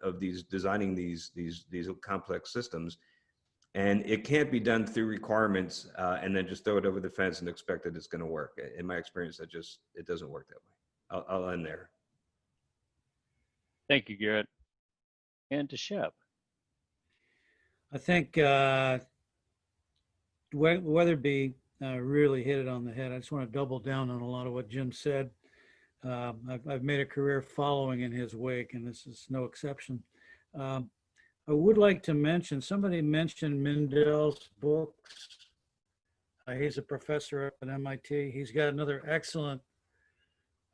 designing these complex systems. And it can't be done through requirements and then just throw it over the fence and expect that it's going to work. In my experience, it doesn't work that way. I'll end there. Thank you, Garrett. And to Shep. I think Weatherby really hit it on the head. I just want to double down on a lot of what Jim said. I've made a career following in his wake, and this is no exception. I would like to mention, somebody mentioned Mendel's books. He's a professor up at MIT. He's got another excellent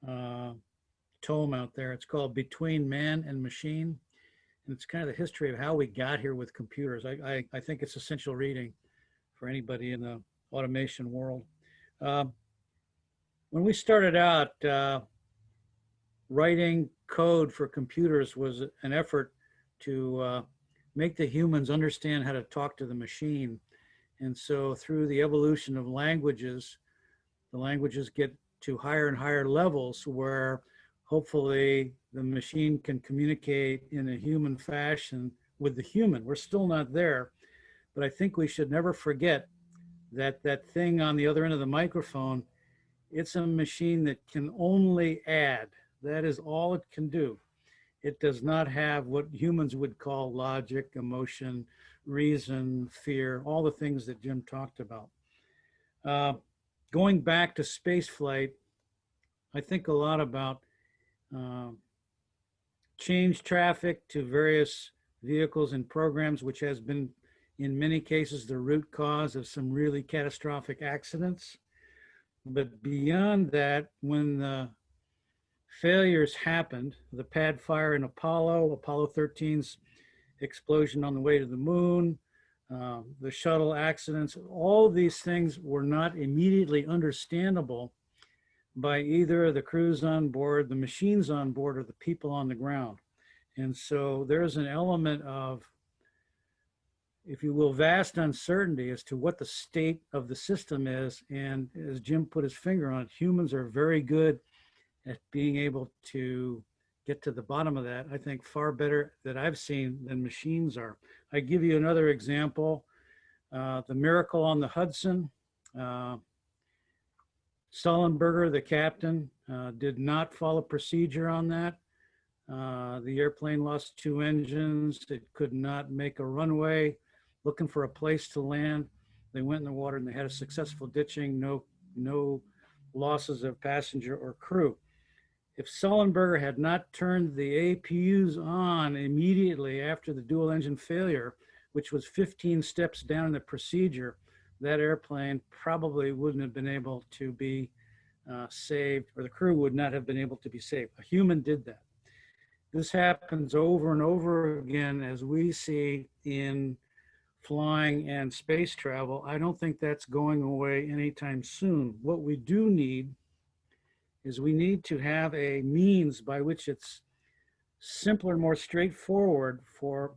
tome out there. It's called Between Man and Machine. And it's kind of the history of how we got here with computers. I think it's essential reading for anybody in the automation world. When we started out, writing code for computers was an effort to make the humans understand how to talk to the machine. And so through the evolution of languages, the languages get to higher and higher levels where hopefully the machine can communicate in a human fashion with the human. We're still not there, but I think we should never forget that that thing on the other end of the microphone, it's a machine that can only add. That is all it can do. It does not have what humans would call logic, emotion, reason, fear, all the things that Jim talked about. Going back to space flight, I think a lot about change traffic to various vehicles and programs, which has been in many cases the root cause of some really catastrophic accidents. But beyond that, when the failures happened, the pad fire in Apollo 13's explosion on the way to the moon, the shuttle accidents, all these things were not immediately understandable by either the crews on board, the machines on board, or the people on the ground. And so there's an element of, if you will, vast uncertainty as to what the state of the system is. And as Jim put his finger on it, humans are very good at being able to get to the bottom of that. I think far better that I've seen than machines are. I give you another example, the Miracle on the Hudson. Sullenberger, the captain, did not follow procedure on that. The airplane lost 2 engines. It could not make a runway, looking for a place to land. They went in the water and they had a successful ditching, no losses of passenger or crew. If Sullenberger had not turned the APUs on immediately after the dual engine failure, which was 15 steps down in the procedure, that airplane probably wouldn't have been able to be saved, or the crew would not have been able to be saved. A human did that. This happens over and over again as we see in flying and space travel. I don't think that's going away anytime soon. What we do need is we need to have a means by which it's simpler, more straightforward for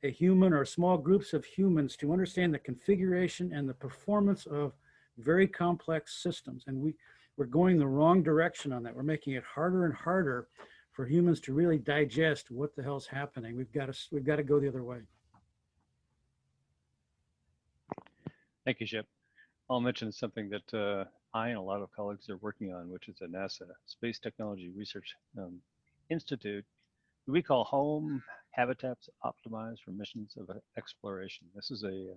a human or small groups of humans to understand the configuration and the performance of very complex systems. And we're going the wrong direction on that. We're making it harder and harder for humans to really digest what the hell's happening. We've got to go the other way. Thank you, Shep. I'll mention something that I and a lot of colleagues are working on, which is a NASA Space Technology Research Institute, we call home habitats optimized for missions of exploration. This is a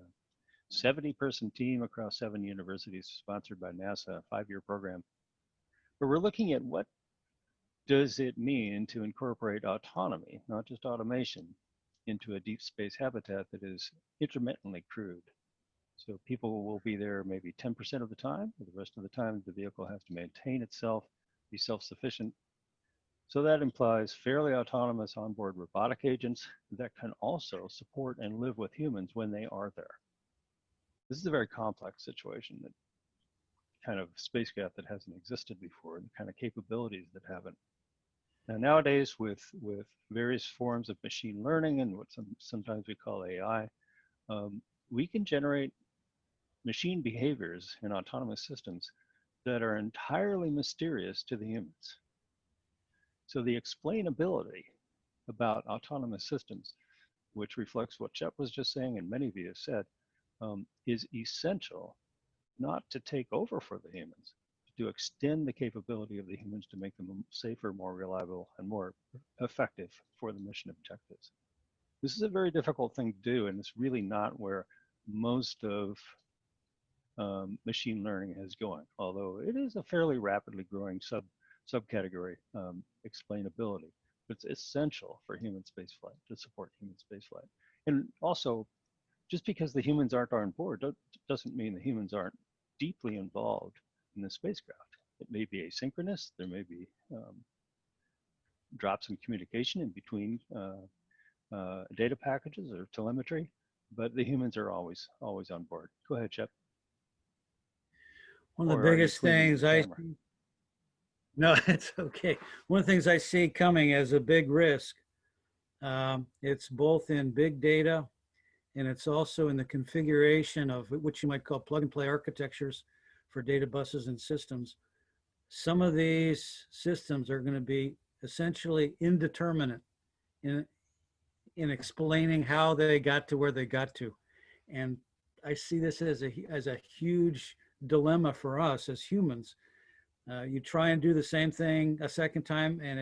70-person team across 7 universities sponsored by NASA, a 5-year program. But we're looking at what does it mean to incorporate autonomy, not just automation, into a deep space habitat that is intermittently crewed. So people will be there maybe 10% of the time, or the rest of the time the vehicle has to maintain itself, be self-sufficient. So that implies fairly autonomous onboard robotic agents that can also support and live with humans when they are there. This is a very complex situation, that kind of spacecraft that hasn't existed before, and the kind of capabilities that haven't. Now, nowadays, with various forms of machine learning and what sometimes we call AI, we can generate machine behaviors in autonomous systems that are entirely mysterious to the humans. So the explainability about autonomous systems, which reflects what Shep was just saying and many of you have said, is essential not to take over for the humans, to extend the capability of the humans to make them safer, more reliable, and more effective for the mission objectives. This is a very difficult thing to do, and it's really not where most of machine learning is going, although it is a fairly rapidly growing subcategory, explainability. It's essential for human spaceflight, to support human spaceflight. And also, just because the humans aren't on board doesn't mean the humans aren't deeply involved in the spacecraft. It may be asynchronous, there may be drops in communication in between data packages or telemetry, but the humans are always on board. Go ahead, Shep. One of the biggest things no, it's okay. One of the things I see coming as a big risk, it's both in big data and it's also in the configuration of what you might call plug and play architectures for data buses and systems. Some of these systems are going to be essentially indeterminate in explaining how they got to where they got to. And I see this as a huge dilemma for us as humans. You try and do the same thing a second time and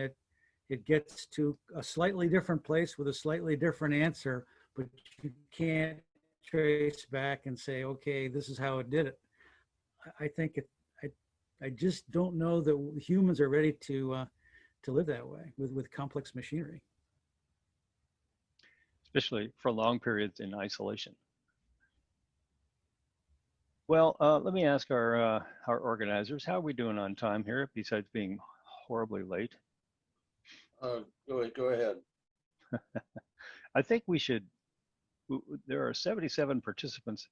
it gets to a slightly different place with a slightly different answer, but you can't trace back and say, okay, this is how it did it. I just don't know that humans are ready to live that way with complex machinery. Especially for long periods in isolation. Well, let me ask our organizers, how are we doing on time here, besides being horribly late? Go ahead. I think we should, there are 77 participants,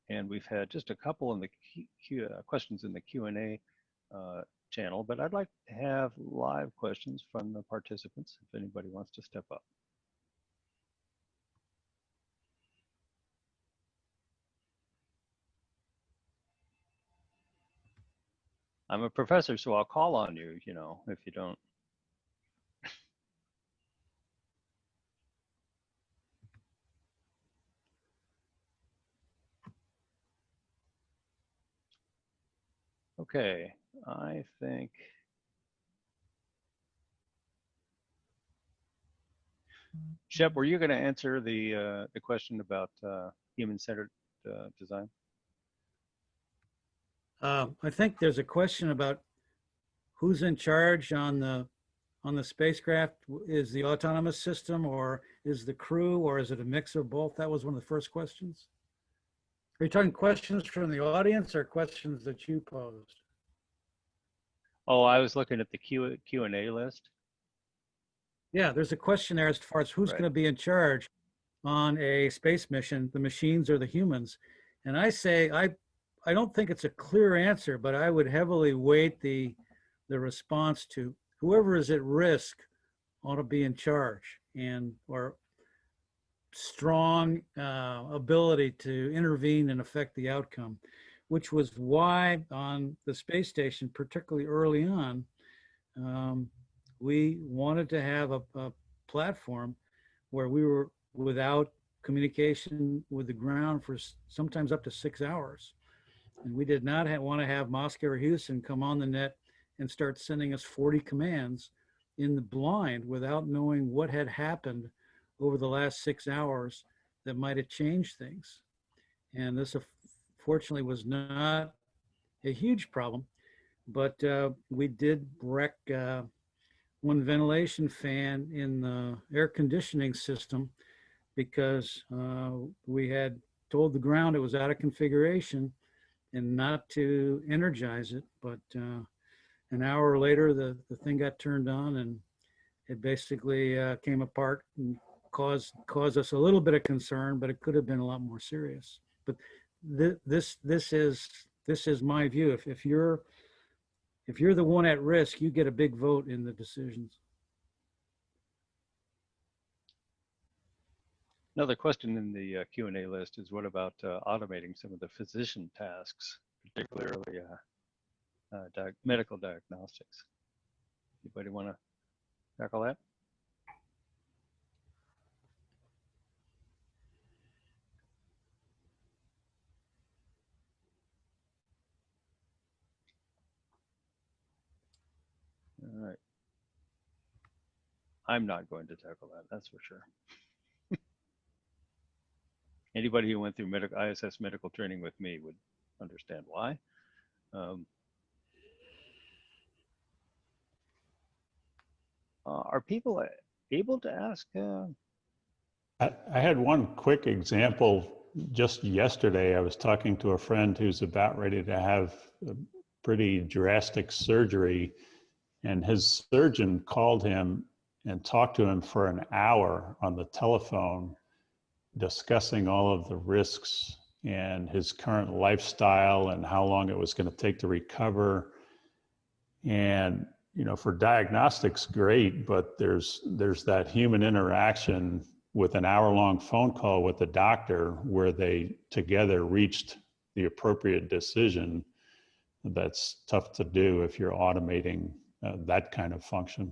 and we've had just a couple in the questions in the Q&A channel, but I'd like to have live questions from the participants if anybody wants to step up. I'm a professor, so I'll call on you, you know, if you don't. Okay, I think Shep, were you going to answer the question about human-centered design? I think there's a question about who's in charge on the spacecraft. Is the autonomous system, or is the crew, or is it a mix of both? That was one of the first questions. Are you talking questions from the audience or questions that you posed? Oh, I was looking at the Q&A list. Yeah, there's a question there as far as who's going to be in charge on a space mission, the machines or the humans. And I say, I don't think it's a clear answer, but I would heavily weight the response to whoever is at risk ought to be in charge, and or strong ability to intervene and affect the outcome, which was why on the space station, particularly early on, we wanted to have a platform where we were without communication with the ground for sometimes up to 6 hours. And we did not want to have Moscow or Houston come on the net and start sending us 40 commands in the blind without knowing what had happened over the last 6 hours that might have changed things. And this, fortunately, was not a huge problem, but we did wreck one ventilation fan in the air conditioning system because we had told the ground it was out of configuration and not to energize it. But an hour later, the thing got turned on and it basically came apart and caused us a little bit of concern, but it could have been a lot more serious. But this is my view. If you're the one at risk, you get a big vote in the decisions. Another question in the Q&A list is what about automating some of the physician tasks, particularly medical diagnostics? Anybody want to tackle that? All right. I'm not going to tackle that, that's for sure. Anybody who went through ISS medical training with me would understand why. Are people able to ask? I had one quick example. Just yesterday, I was talking to a friend who's about ready to have a pretty drastic surgery, and his surgeon called him and talked to him for an hour on the telephone, discussing all of the risks and his current lifestyle and how long it was going to take to recover. And, you know, for diagnostics, great, but there's that human interaction with an hour-long phone call with the doctor where they together reached the appropriate decision. That's tough to do if you're automating that kind of function.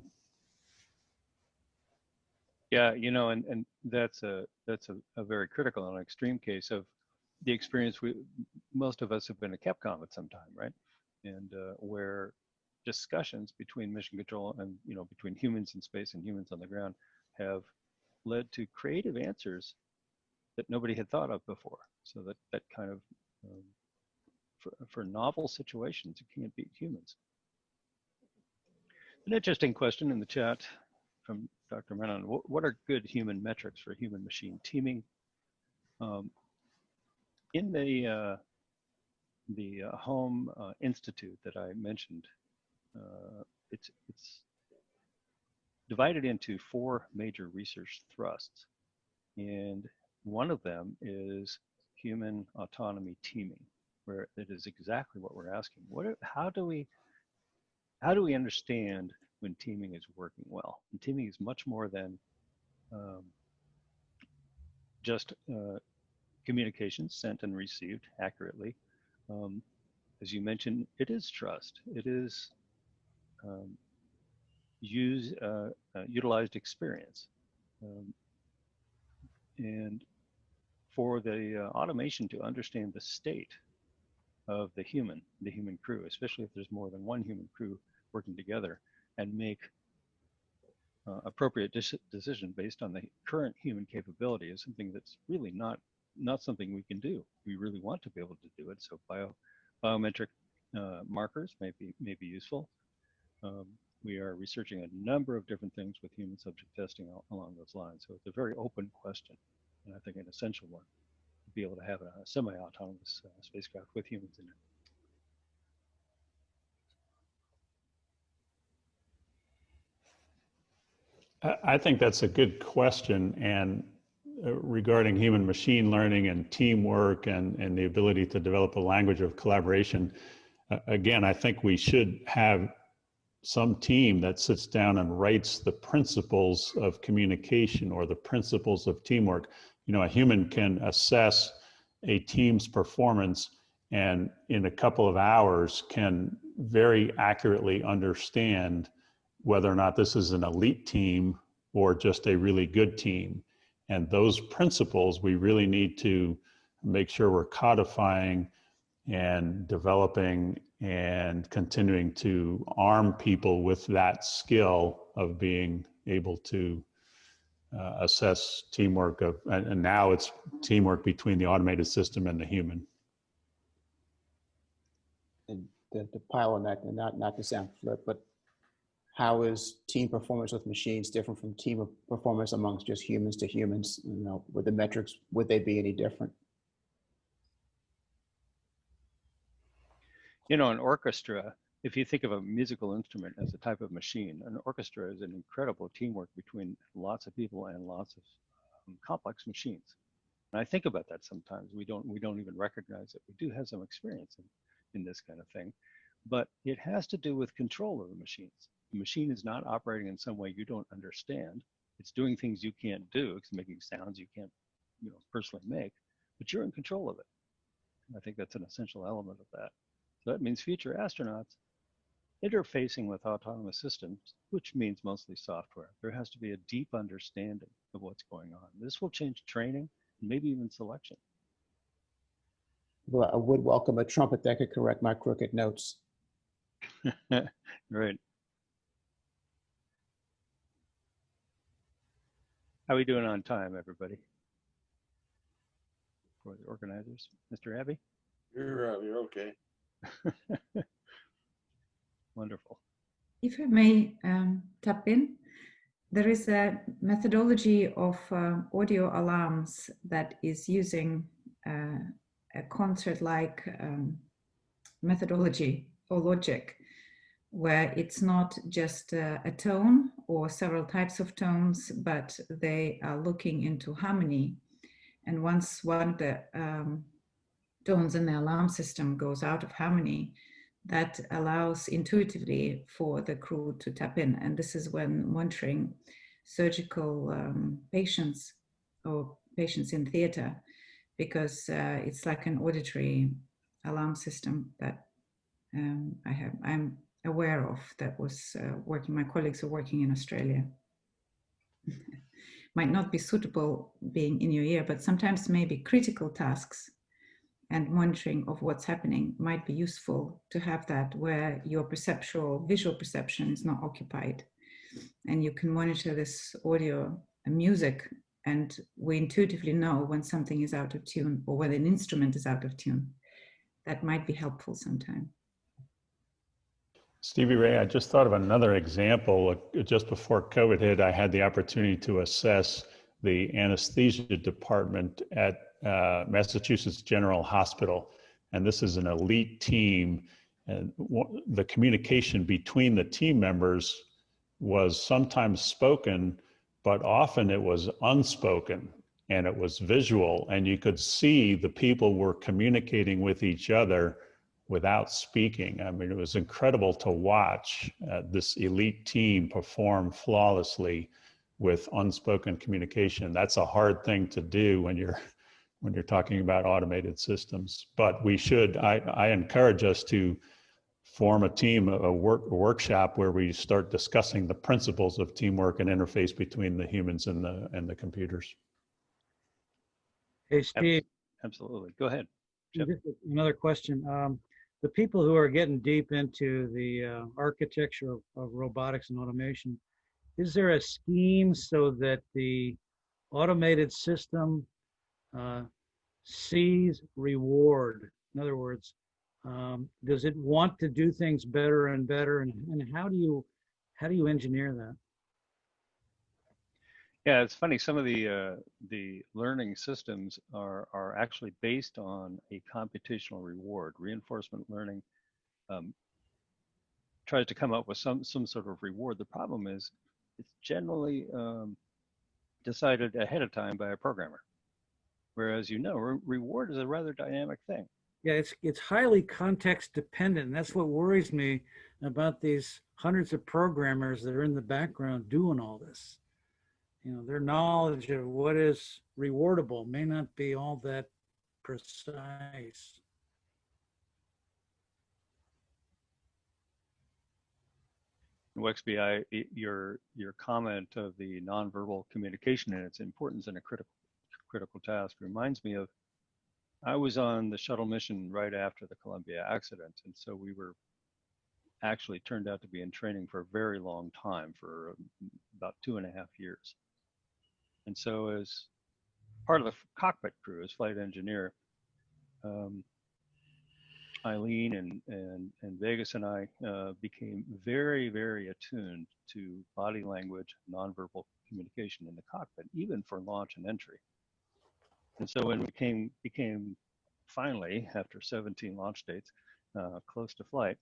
Yeah, you know, and that's a very critical and extreme case of the experience most of us have been at Capcom at some time, right? And where discussions between mission control and, you know, between humans in space and humans on the ground have led to creative answers that nobody had thought of before. So that kind of for novel situations, you can't beat humans. An interesting question in the chat from Dr. Menon. What are good human metrics for human machine teaming? In the home institute that I mentioned, it's divided into 4 major research thrusts, and one of them is human autonomy teaming, where it is exactly what we're asking. How do we understand when teaming is working well? And teaming is much more than just communications sent and received accurately. As you mentioned, it is trust. It is utilized experience. And for the automation to understand the state of the human crew, especially if there's more than one human crew working together, and make appropriate decision based on the current human capability is something that's really not something we can do. We really want to be able to do it. So biometric markers may be useful. We are researching a number of different things with human subject testing along those lines. So it's a very open question, and I think an essential one, to be able to have a semi-autonomous spacecraft with humans in it. I think that's a good question. And regarding human machine learning and teamwork and the ability to develop a language of collaboration, again, I think we should have some team that sits down and writes the principles of communication or the principles of teamwork. You know, a human can assess a team's performance and in a couple of hours can very accurately understand whether or not this is an elite team or just a really good team. And those principles we really need to make sure we're codifying and developing and continuing to arm people with that skill of being able to assess teamwork of, and now it's teamwork between the automated system and the human. And to pile on that, and not to sound flip, but how is team performance with machines different from team performance amongst just humans to humans? You know, with the metrics, would they be any different? You know, an orchestra, if you think of a musical instrument as a type of machine, an orchestra is an incredible teamwork between lots of people and lots of complex machines. And I think about that sometimes. We don't even recognize it. We do have some experience in this kind of thing, but it has to do with control of the machines. The machine is not operating in some way you don't understand. It's doing things you can't do. It's making sounds you can't, personally make, but you're in control of it. And I think that's an essential element of that. So that means future astronauts interfacing with autonomous systems, which means mostly software. There has to be a deep understanding of what's going on. This will change training and maybe even selection. Well, I would welcome a trumpet that could correct my crooked notes. Right. How are we doing on time, everybody? For the organizers, Mr. Abbey? You're okay. Wonderful. If I may tap in, there is a methodology of audio alarms that is using a concert-like methodology or logic, where it's not just a tone or several types of tones, but they are looking into harmony. And once one of the tones in the alarm system goes out of harmony, that allows intuitively for the crew to tap in. And this is when monitoring surgical patients or patients in theater, because it's like an auditory alarm system that I'm aware of, that was working, my colleagues are working in Australia. Might not be suitable being in your ear, but sometimes maybe critical tasks and monitoring of what's happening might be useful to have that, where your perceptual, visual perception is not occupied. And you can monitor this audio and music, and we intuitively know when something is out of tune or when an instrument is out of tune. That might be helpful sometime. Stevie Ray, I just thought of another example. Just before COVID hit, I had the opportunity to assess the anesthesia department at Massachusetts General Hospital. And this is an elite team. And the communication between the team members was sometimes spoken, but often it was unspoken and it was visual. And you could see the people were communicating with each other without speaking. I mean, it was incredible to watch this elite team perform flawlessly with unspoken communication. That's a hard thing to do when you're talking about automated systems. But we should, I encourage us to form a team, a workshop where we start discussing the principles of teamwork and interface between the humans and the computers. Hey, Steve. Absolutely. Go ahead. Another question. The people who are getting deep into the architecture of robotics and automation, is there a scheme so that the automated system sees reward? In other words, does it want to do things better and better? And how do you engineer that? Yeah, it's funny. Some of the learning systems are actually based on a computational reward. Reinforcement learning tries to come up with some sort of reward. The problem is it's generally decided ahead of time by a programmer, whereas reward is a rather dynamic thing. Yeah, it's highly context dependent. And that's what worries me about these hundreds of programmers that are in the background doing all this. Their knowledge of what is rewardable may not be all that precise. Wexby, your comment of the nonverbal communication and its importance in a critical task reminds me of, I was on the shuttle mission right after the Columbia accident, and so we were actually turned out to be in training for a very long time, for about 2.5 years. And so as part of the cockpit crew, as flight engineer, Eileen and Vegas and I became very, very attuned to body language, nonverbal communication in the cockpit, even for launch and entry. And so when we became finally, after 17 launch dates, close to flight,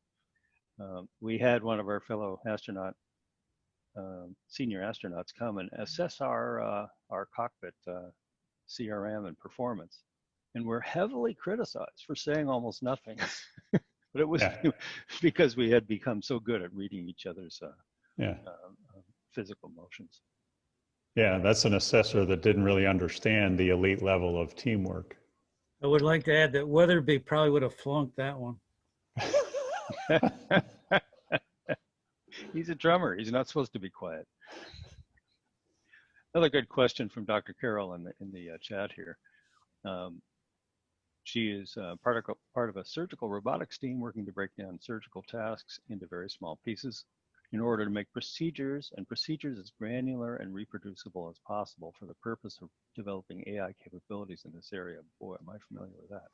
we had one of our fellow senior astronauts come and assess our cockpit CRM and performance. And we're heavily criticized for saying almost nothing. But it was because we had become so good at reading each other's physical motions. Yeah, that's an assessor that didn't really understand the elite level of teamwork. I would like to add that Weatherby probably would have flunked that one. He's a drummer. He's not supposed to be quiet. Another good question from Dr. Carroll in the chat here. She is part of a surgical robotics team working to break down surgical tasks into very small pieces in order to make procedures as granular and reproducible as possible for the purpose of developing AI capabilities in this area. Boy, am I familiar with that.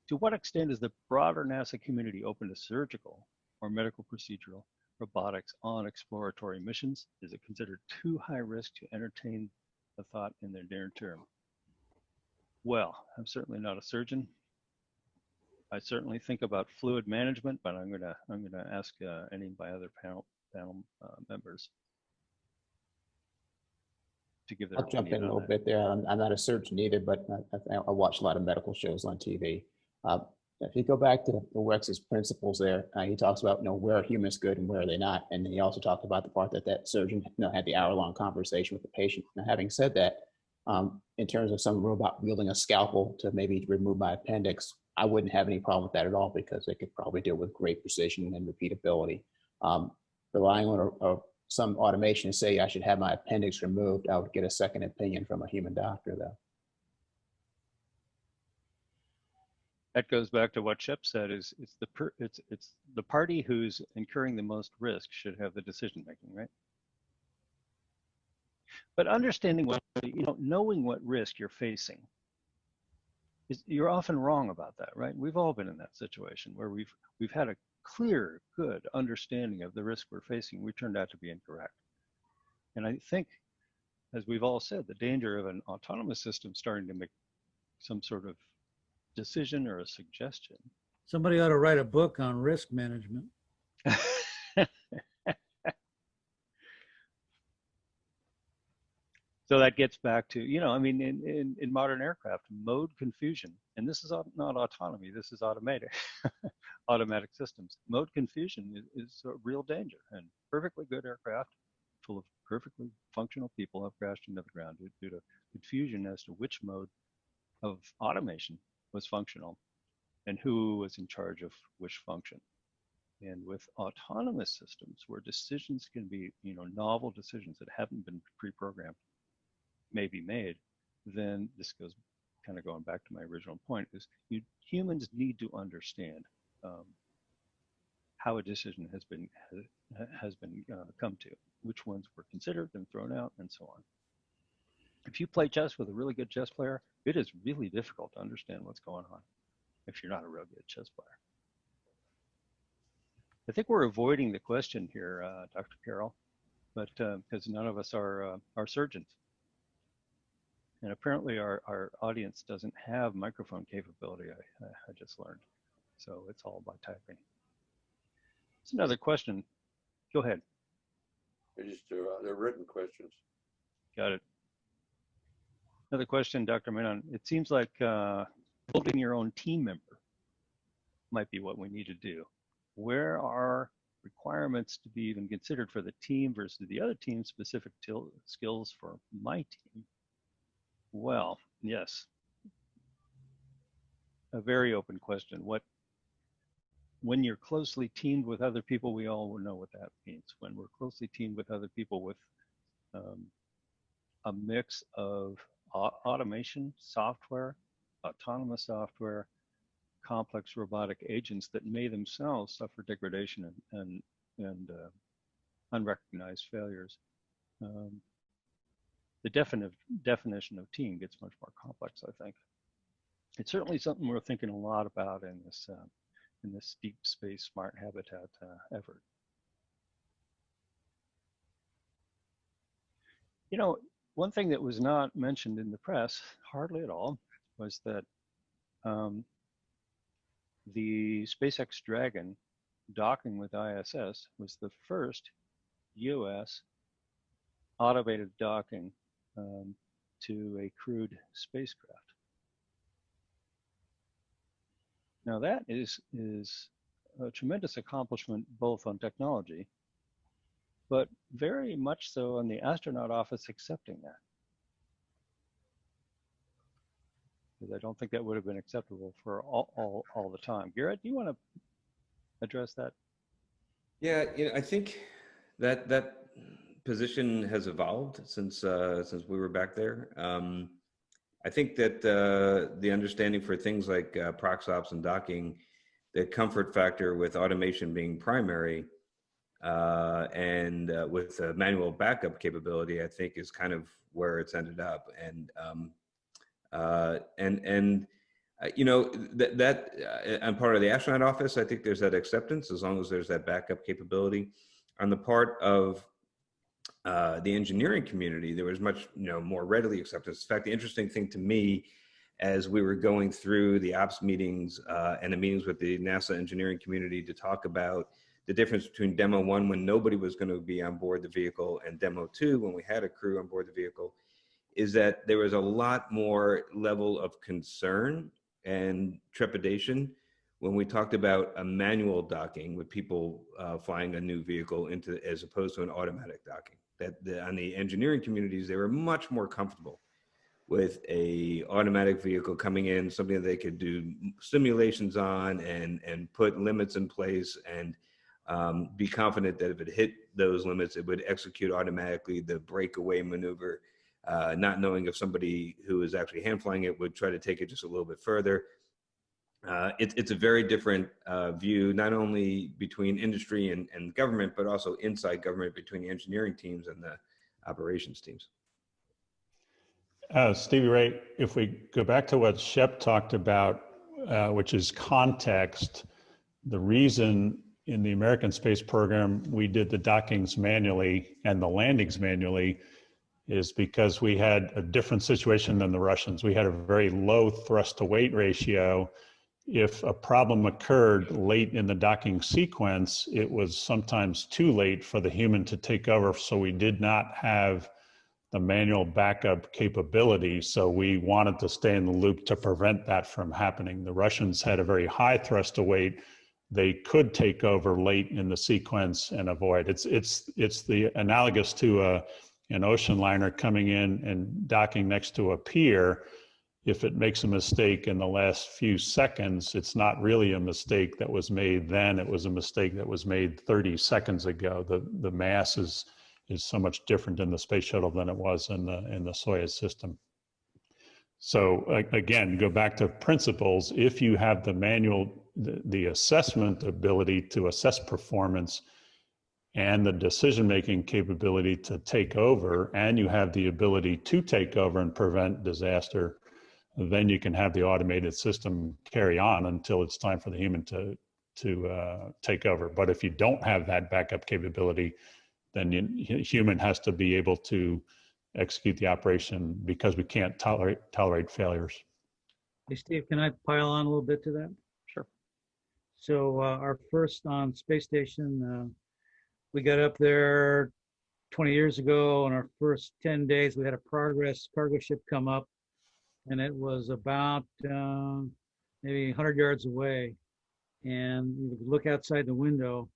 To what extent is the broader NASA community open to surgical or medical procedural robotics on exploratory missions? Is it considered too high risk to entertain the thought in the near term? Well, I'm certainly not a surgeon. I certainly think about fluid management, but I'm gonna ask any of my other panel members to give their I'll jump in a opinion on little that. bit there. I'm not a surgeon either, but I watch a lot of medical shows on TV. If you go back to Wex's principles there, he talks about where are humans good and where are they not, and then he also talked about the part that surgeon had the hour-long conversation with the patient. Now, having said that, in terms of some robot wielding a scalpel to maybe remove my appendix, I wouldn't have any problem with that at all because they could probably deal with great precision and repeatability. Relying on some automation to say I should have my appendix removed, I would get a second opinion from a human doctor, though. That goes back to what Shep said: it's the party who's incurring the most risk should have the decision making, right? But understanding knowing what risk you're facing, you're often wrong about that, right? We've all been in that situation where we've had a clear, good understanding of the risk we're facing. We turned out to be incorrect. And I think, as we've all said, the danger of an autonomous system starting to make some sort of decision or a suggestion. Somebody ought to write a book on risk management. So that gets back to, in modern aircraft, mode confusion, and this is not autonomy, this is automatic systems. Mode confusion is a real danger, and perfectly good aircraft full of perfectly functional people have crashed into the ground due to confusion as to which mode of automation was functional and who was in charge of which function. And with autonomous systems where decisions can be, novel decisions that haven't been pre-programmed, may be made, then this goes kind of going back to my original point, is humans need to understand how a decision has been come to, which ones were considered and thrown out, and so on. If you play chess with a really good chess player, it is really difficult to understand what's going on if you're not a real good chess player. I think we're avoiding the question here, Dr. Carroll, but because none of us are surgeons. And apparently our audience doesn't have microphone capability, I just learned. So it's all by typing. It's another question. Go ahead. They're written questions. Got it. Another question, Dr. Menon. It seems like building your own team member might be what we need to do. Where are requirements to be even considered for the team versus the other team's specific skills for my team? Well, yes. A very open question. When you're closely teamed with other people, we all know what that means. When we're closely teamed with other people with a mix of automation software, autonomous software, complex robotic agents that may themselves suffer degradation and unrecognized failures. the definition of team gets much more complex, I think. It's certainly something we're thinking a lot about in this deep space smart habitat effort. You know, one thing that was not mentioned in the press, hardly at all, was that the SpaceX Dragon docking with ISS was the first U.S. automated docking to a crewed spacecraft. Now that is a tremendous accomplishment both on technology, but very much so on the astronaut office accepting that. Because I don't think that would have been acceptable for all the time. Garrett, do you want to address that? Yeah, I think that position has evolved since we were back there. I think that the understanding for things like prox ops and docking, the comfort factor with automation being primary, and with manual backup capability, I think is kind of where it's ended up. And you know, that I'm part of the astronaut office. I think there's that acceptance as long as there's that backup capability. On the part of the engineering community, there was much more readily acceptance. In fact, the interesting thing to me, as we were going through the ops meetings and the meetings with the NASA engineering community to talk about the difference between demo 1 when nobody was going to be on board the vehicle and demo 2 when we had a crew on board the vehicle, is that there was a lot more level of concern and trepidation when we talked about a manual docking with people flying a new vehicle into, as opposed to an automatic docking. On the engineering communities, they were much more comfortable with a automatic vehicle coming in, something that they could do simulations on and put limits in place and be confident that if it hit those limits, it would execute automatically the breakaway maneuver, not knowing if somebody who is actually hand flying it would try to take it just a little bit further. It's a very different view, not only between industry and government, but also inside government between the engineering teams and the operations teams. Stevie Ray, if we go back to what Shep talked about, which is context, the reason in the American space program we did the dockings manually and the landings manually is because we had a different situation than the Russians. We had a very low thrust to weight ratio. If a problem occurred late in the docking sequence, it was sometimes too late for the human to take over. So we did not have the manual backup capability. So we wanted to stay in the loop to prevent that from happening. The Russians had a very high thrust to weight. They could take over late in the sequence and avoid. It's the analogous to an ocean liner coming in and docking next to a pier. If it makes a mistake in the last few seconds, it's not really a mistake that was made then. It was a mistake that was made 30 seconds ago. The mass is so much different in the space shuttle than it was in the Soyuz system. So again, go back to principles. If you have the manual, the assessment ability to assess performance and the decision-making capability to take over, and you have the ability to take over and prevent disaster, then you can have the automated system carry on until it's time for the human to take over. But if you don't have that backup capability, then human has to be able to execute the operation because we can't tolerate failures. Hey, Steve, can I pile on a little bit to that? Sure. So our first on space station, we got up there 20 years ago. On our first 10 days, we had a Progress cargo ship come up, and it was about maybe 100 yards away. And you could look outside the window,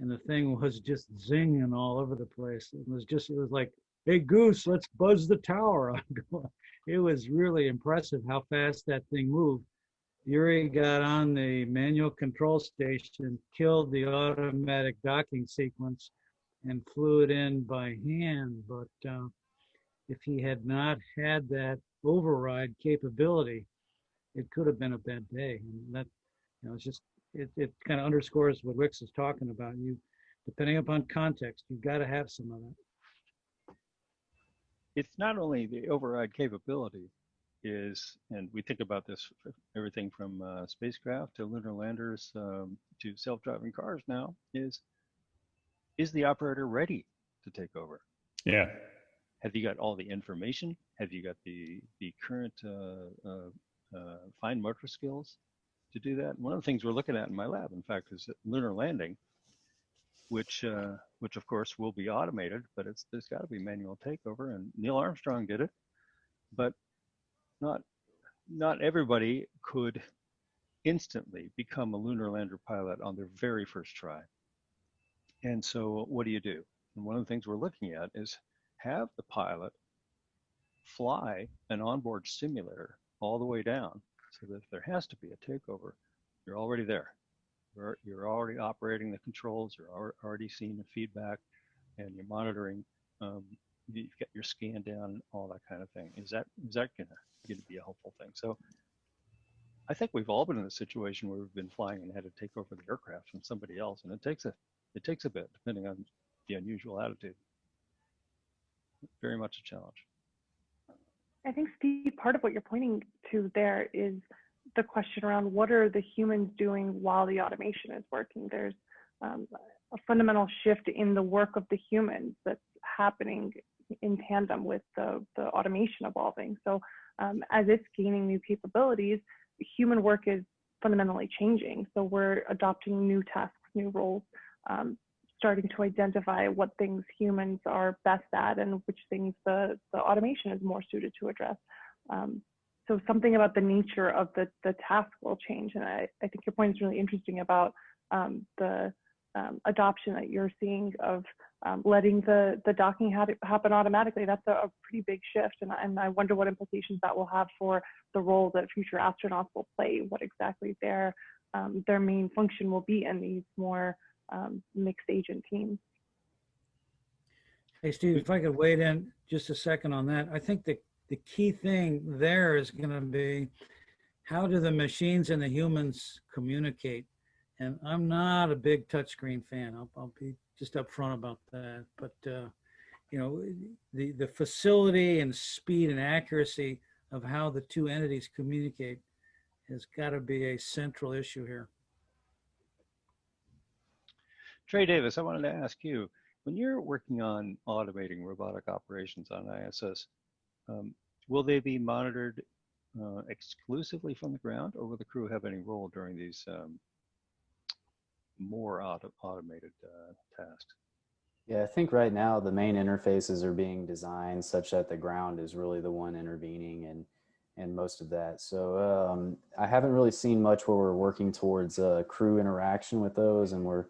and the thing was just zinging all over the place. It was like, hey, Goose, let's buzz the tower. It was really impressive how fast that thing moved. Yuri got on the manual control station, killed the automatic docking sequence, and flew it in by hand. But if he had not had that override capability, it could have been a bad day. And that, it's just, it kind of underscores what Wix is talking about. You, depending upon context, you've got to have some of that. it's not only the override capability is, and we think about this, everything from spacecraft to lunar landers to self-driving cars now, is the operator ready to take over? Yeah. Have you got all the information? Have you got the current fine motor skills to do that? One of the things we're looking at in my lab, in fact, is lunar landing, which of course will be automated, but there's got to be manual takeover. And Neil Armstrong did it, but not everybody could instantly become a lunar lander pilot on their very first try. And so what do you do? And one of the things we're looking at is have the pilot fly an onboard simulator all the way down, so that if there has to be a takeover, you're already there. You're already operating the controls, you're already seeing the feedback, and you're monitoring. You've got your scan down, all that kind of thing. Is that going to be a helpful thing? So I think we've all been in a situation where we've been flying and had to take over the aircraft from somebody else, and it takes a bit, depending on the unusual attitude. Very much a challenge. I think, Steve, part of what you're pointing to there is the question around what are the humans doing while the automation is working. There's a fundamental shift in the work of the humans that's happening in tandem with the automation evolving. So as it's gaining new capabilities, human work is fundamentally changing. So we're adopting new tasks, new roles, starting to identify what things humans are best at and which things the automation is more suited to address. So something about the nature of the task will change. And I think your point is really interesting about the adoption that you're seeing of letting the docking happen automatically. That's a pretty big shift. And I wonder what implications that will have for the role that future astronauts will play, what exactly their main function will be in these more mixed agent teams. Hey, Steve, if I could wait in just a second on that. I think the key thing there is going to be, how do the machines and the humans communicate? And I'm not a big touchscreen fan. I'll be just upfront about that. But you know, the facility and speed and accuracy of how the two entities communicate has got to be a central issue here. Trey Davis, I wanted to ask you, when you're working on automating robotic operations on ISS, will they be monitored exclusively from the ground, or will the crew have any role during these more automated tasks? Yeah, I think right now the main interfaces are being designed such that the ground is really the one intervening and most of that. So I haven't really seen much where we're working towards crew interaction with those, and we're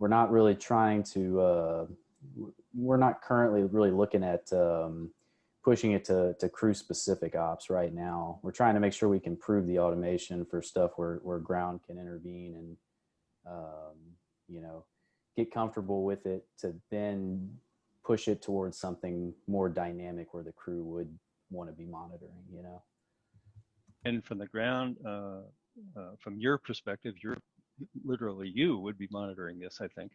not really trying to, we're not currently really looking at pushing it to crew specific ops right now. We're trying to make sure we can prove the automation for stuff where ground can intervene and, you know, get comfortable with it to then push it towards something more dynamic where the crew would want to be monitoring, you know. And from the ground, from your perspective, literally you would be monitoring this, I think,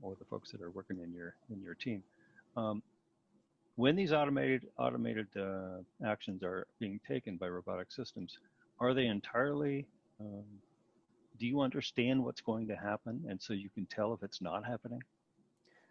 or the folks that are working in your team. When these automated actions are being taken by robotic systems, are they entirely, do you understand what's going to happen, and so you can tell if it's not happening?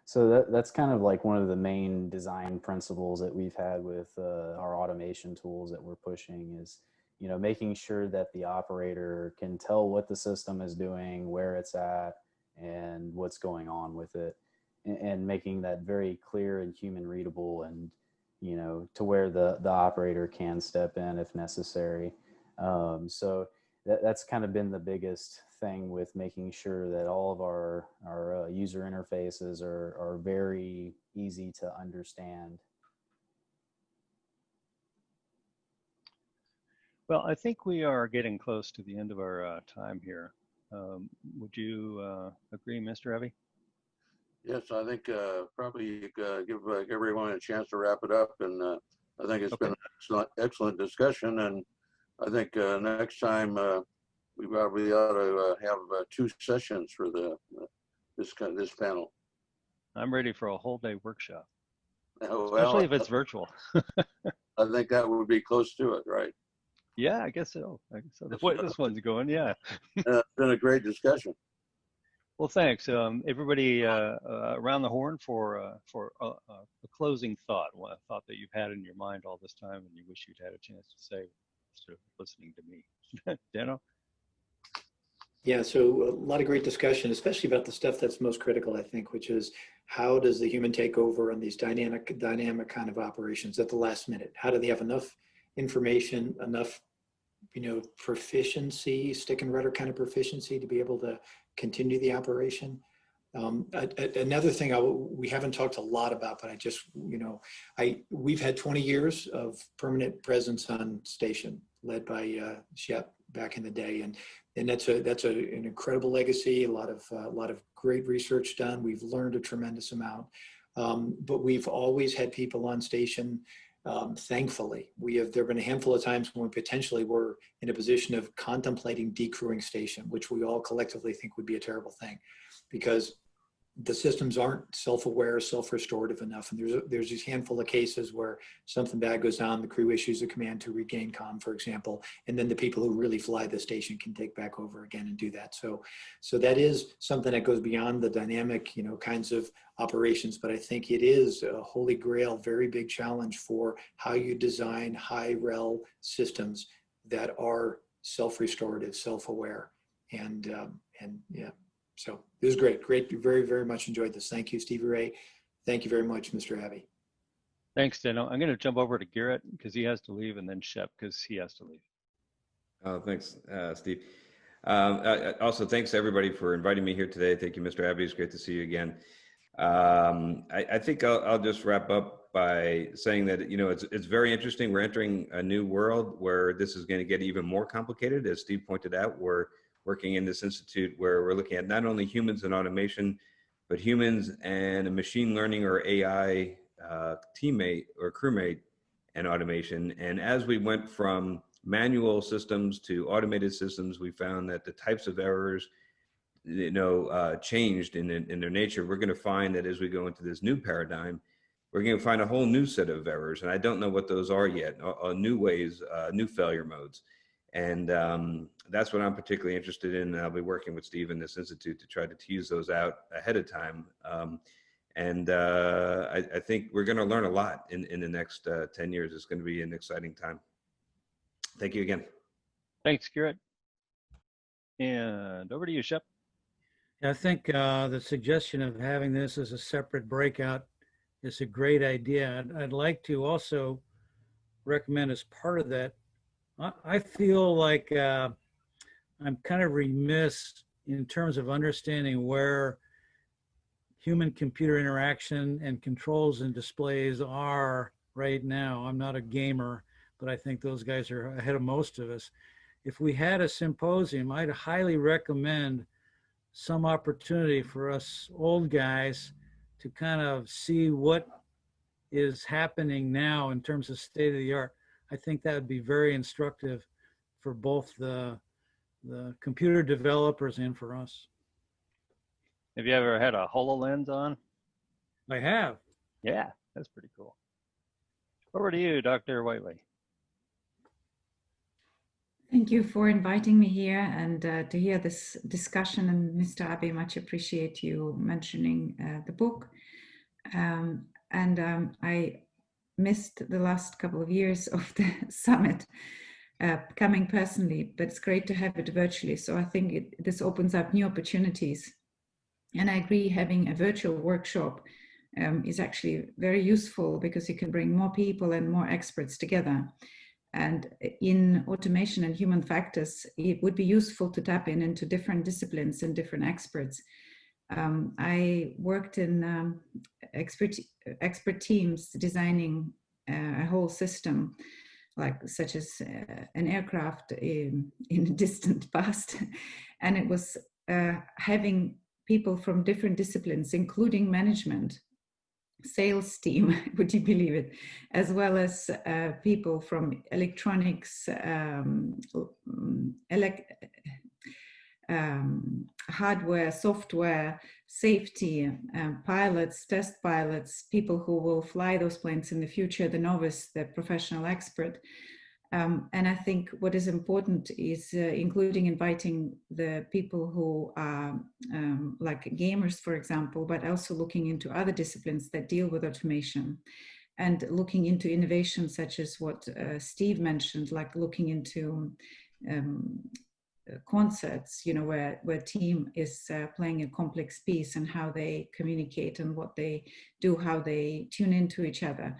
So that's kind of like one of the main design principles that we've had with our automation tools that we're pushing is, you know, making sure that the operator can tell what the system is doing, where it's at, and what's going on with it, and making that very clear and human readable, and, you know, to where the operator can step in if necessary. So that's kind of been the biggest thing with making sure that all of our user interfaces are very easy to understand. Well, I think we are getting close to the end of our time here. Would you agree, Mr. Abbey? Yes, I think probably give everyone a chance to wrap it up, and I think it's been an excellent discussion, and I think next time we probably ought to have 2 sessions for this panel. I'm ready for a whole day workshop. Well, especially if it's virtual. I think that would be close to it, right? Yeah, I guess so. I guess so. The way this one's going, yeah. It's been a great discussion. Well, thanks, everybody around the horn for a closing thought, a thought that you've had in your mind all this time and you wish you'd had a chance to say instead of listening to me. Dano? Yeah, so a lot of great discussion, especially about the stuff that's most critical, I think, which is how does the human take over on these dynamic kind of operations at the last minute? How do they have enough information, enough, proficiency, stick and rudder kind of proficiency to be able to continue the operation? Another thing we haven't talked a lot about, but I just, we've had 20 years of permanent presence on station led by Shep back in the day. And that's an incredible legacy, a lot of great research done. We've learned a tremendous amount, but we've always had people on station. Thankfully, there've been a handful of times when we potentially were in a position of contemplating decrewing station, which we all collectively think would be a terrible thing, because the systems aren't self-aware, self-restorative enough. And there's these handful of cases where something bad goes on, the crew issues a command to regain comm, for example, and then the people who really fly the station can take back over again and do that. So that is something that goes beyond the dynamic, kinds of operations, but I think it is a holy grail, very big challenge for how you design high rel systems that are self-restorative, self-aware, and yeah. So it was great, very, very much enjoyed this. Thank you, Stevie Ray. Thank you very much, Mr. Abbey. Thanks, Dano. I'm going to jump over to Garrett because he has to leave, and then Shep because he has to leave. Oh, thanks, Steve. Also, thanks to everybody for inviting me here today. Thank you, Mr. Abbey. It's great to see you again. I think I'll just wrap up by saying that, it's very interesting. We're entering a new world where this is going to get even more complicated. As Steve pointed out, we're working in this institute where we're looking at not only humans and automation, but humans and a machine learning or AI teammate or crewmate and automation. And as we went from manual systems to automated systems, we found that the types of errors, changed in their nature. We're going to find that as we go into this new paradigm, we're going to find a whole new set of errors. And I don't know what those are yet, new ways, new failure modes. And that's what I'm particularly interested in. I'll be working with Steve in this institute to try to tease those out ahead of time. I think we're going to learn a lot in the next 10 years. It's going to be an exciting time. Thank you again. Thanks, Garrett. And over to you, Shep. I think the suggestion of having this as a separate breakout is a great idea. I'd like to also recommend as part of that, I feel like I'm kind of remiss in terms of understanding where human-computer interaction and controls and displays are right now. I'm not a gamer, but I think those guys are ahead of most of us. If we had a symposium, I'd highly recommend some opportunity for us old guys to kind of see what is happening now in terms of state of the art. I think that would be very instructive for both the computer developers and for us. Have you ever had a HoloLens on? I have. Yeah, that's pretty cool. Over to you, Dr. Whiteley. Thank you for inviting me here and to hear this discussion. And Mr. Abbey, much appreciate you mentioning the book. I missed the last couple of years of the summit coming personally, but it's great to have it virtually. So I think this opens up new opportunities. And I agree, having a virtual workshop is actually very useful because you can bring more people and more experts together. And in automation and human factors, it would be useful to tap into different disciplines and different experts. I worked in expert teams designing a whole system, such as an aircraft in the distant past. And it was having people from different disciplines, including management, sales team, would you believe it, as well as people from electronics, hardware, software, safety, pilots, test pilots, people who will fly those planes in the future, the novice, the professional expert. And I think what is important is including inviting the people who are like gamers, for example, but also looking into other disciplines that deal with automation and looking into innovation such as what Steve mentioned, like looking into concerts, where team is playing a complex piece and how they communicate and what they do, how they tune into each other.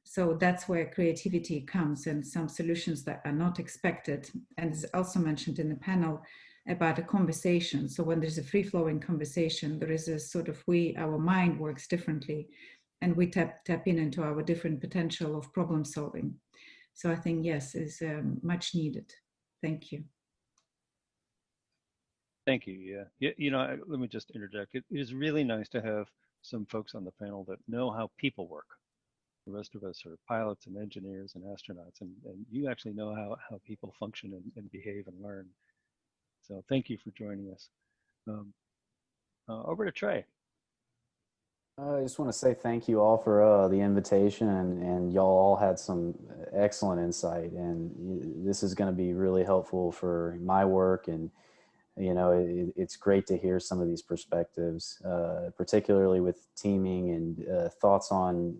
So that's where creativity comes and some solutions that are not expected. And it's also mentioned in the panel about a conversation. So when there's a free-flowing conversation, there is a sort of our mind works differently, and we tap into our different potential of problem solving. So I think, yes, is much needed. Thank you. Thank you. Yeah. Let me just interject. It is really nice to have some folks on the panel that know how people work. The rest of us are pilots and engineers and astronauts, and you actually know how people function and behave and learn. So thank you for joining us. Over to Trey. I just want to say thank you all for the invitation, and y'all all had some excellent insight, and this is going to be really helpful for my work. And it's great to hear some of these perspectives, particularly with teaming and thoughts on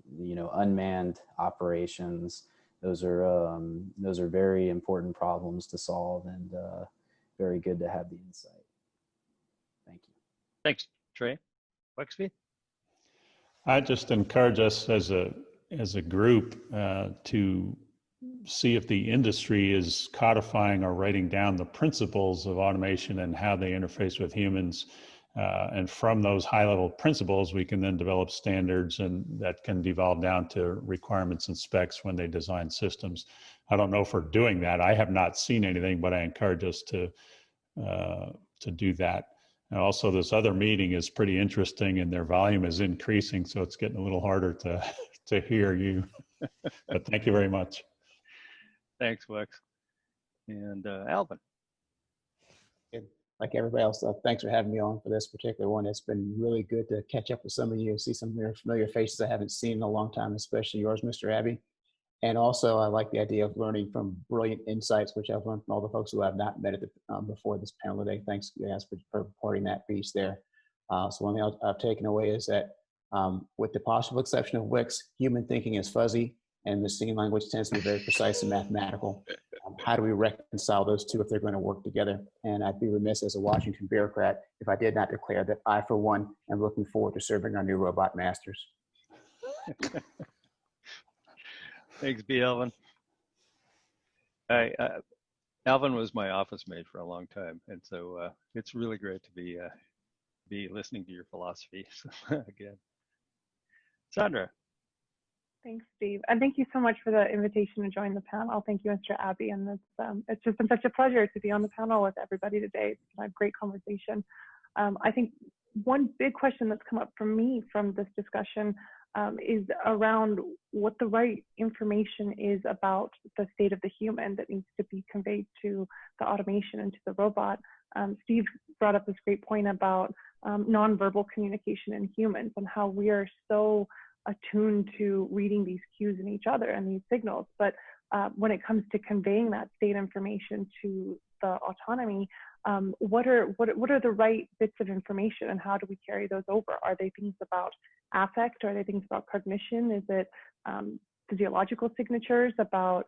unmanned operations. Those are very important problems to solve, and very good to have the insight. Thank you. Thanks, Trey. Wexby? I just encourage us as a group to see if the industry is codifying or writing down the principles of automation and how they interface with humans. And from those high-level principles, we can then develop standards, and that can devolve down to requirements and specs when they design systems. I don't know if we're doing that. I have not seen anything, but I encourage us to do that. And also, this other meeting is pretty interesting, and their volume is increasing, so it's getting a little harder to hear you. But thank you very much. Thanks, Wex. And Alvin. Like everybody else, thanks for having me on for this particular one. It's been really good to catch up with some of you, see some of your familiar faces I haven't seen in a long time, especially yours, Mr. Abbey. And also, I like the idea of learning from brilliant insights, which I've learned from all the folks who I've not met before this panel today. Thanks, guys, for reporting that piece there. So one thing I've taken away is that with the possible exception of Wix, human thinking is fuzzy, and machine language tends to be very precise and mathematical. How do we reconcile those two if they're going to work together? And I'd be remiss as a Washington bureaucrat if I did not declare that I, for one, am looking forward to serving our new robot masters. Thanks, B. Alvin. Alvin was my office mate for a long time, and so it's really great to be listening to your philosophy again. Sandra. Thanks, Steve. And thank you so much for the invitation to join the panel. Thank you, Mr. Abbey. And it's just been such a pleasure to be on the panel with everybody today. It's been a great conversation. I think one big question that's come up for me from this discussion is around what the right information is about the state of the human that needs to be conveyed to the automation and to the robot. Steve brought up this great point about nonverbal communication in humans and how we are so attuned to reading these cues in each other and these signals. But when it comes to conveying that state information to the autonomy, what are the right bits of information, and how do we carry those over? Are they things about affect? Are they things about cognition? Is it physiological signatures about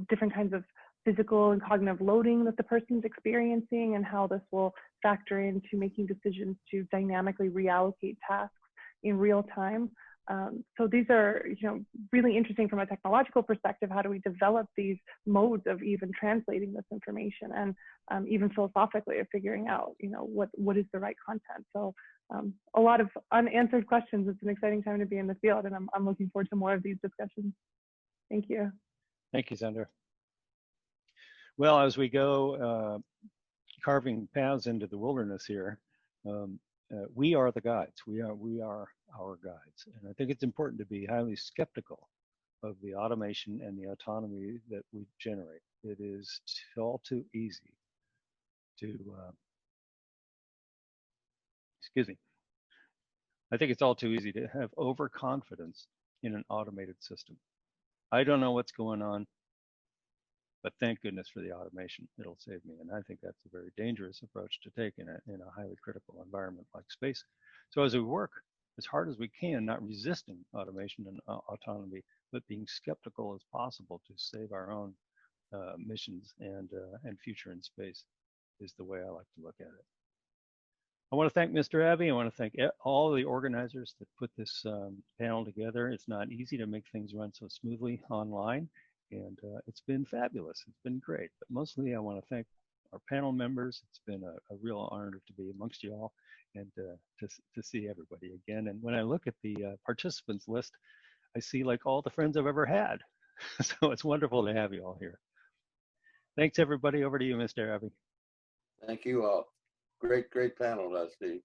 different kinds of physical and cognitive loading that the person's experiencing, and how this will factor into making decisions to dynamically reallocate tasks in real time? So these are, really interesting from a technological perspective. How do we develop these modes of even translating this information, and even philosophically of figuring out, what is the right content? So a lot of unanswered questions. It's an exciting time to be in the field, and I'm looking forward to more of these discussions. Thank you. Thank you, Sandra. Well, as we go carving paths into the wilderness here, we are the guides. We are our guides. And I think it's important to be highly skeptical of the automation and the autonomy that we generate. It is all too easy to, excuse me, I think it's all too easy to have overconfidence in an automated system. I don't know what's going on, but thank goodness for the automation. It'll save me. And I think that's a very dangerous approach to take in a highly critical environment like space. So as we work as hard as we can, not resisting automation and autonomy, but being skeptical as possible to save our own missions and future in space is the way I like to look at it. I want to thank Mr. Abbey. I want to thank all the organizers that put this panel together. It's not easy to make things run so smoothly online, and it's been fabulous. It's been great. But mostly I want to thank our panel members. It's been a real honor to be amongst you all and to see everybody again. And when I look at the participants list, I see like all the friends I've ever had. So it's wonderful to have you all here. Thanks, everybody. Over to you, Mr. Abbey. Thank you all. Great panel, Steve.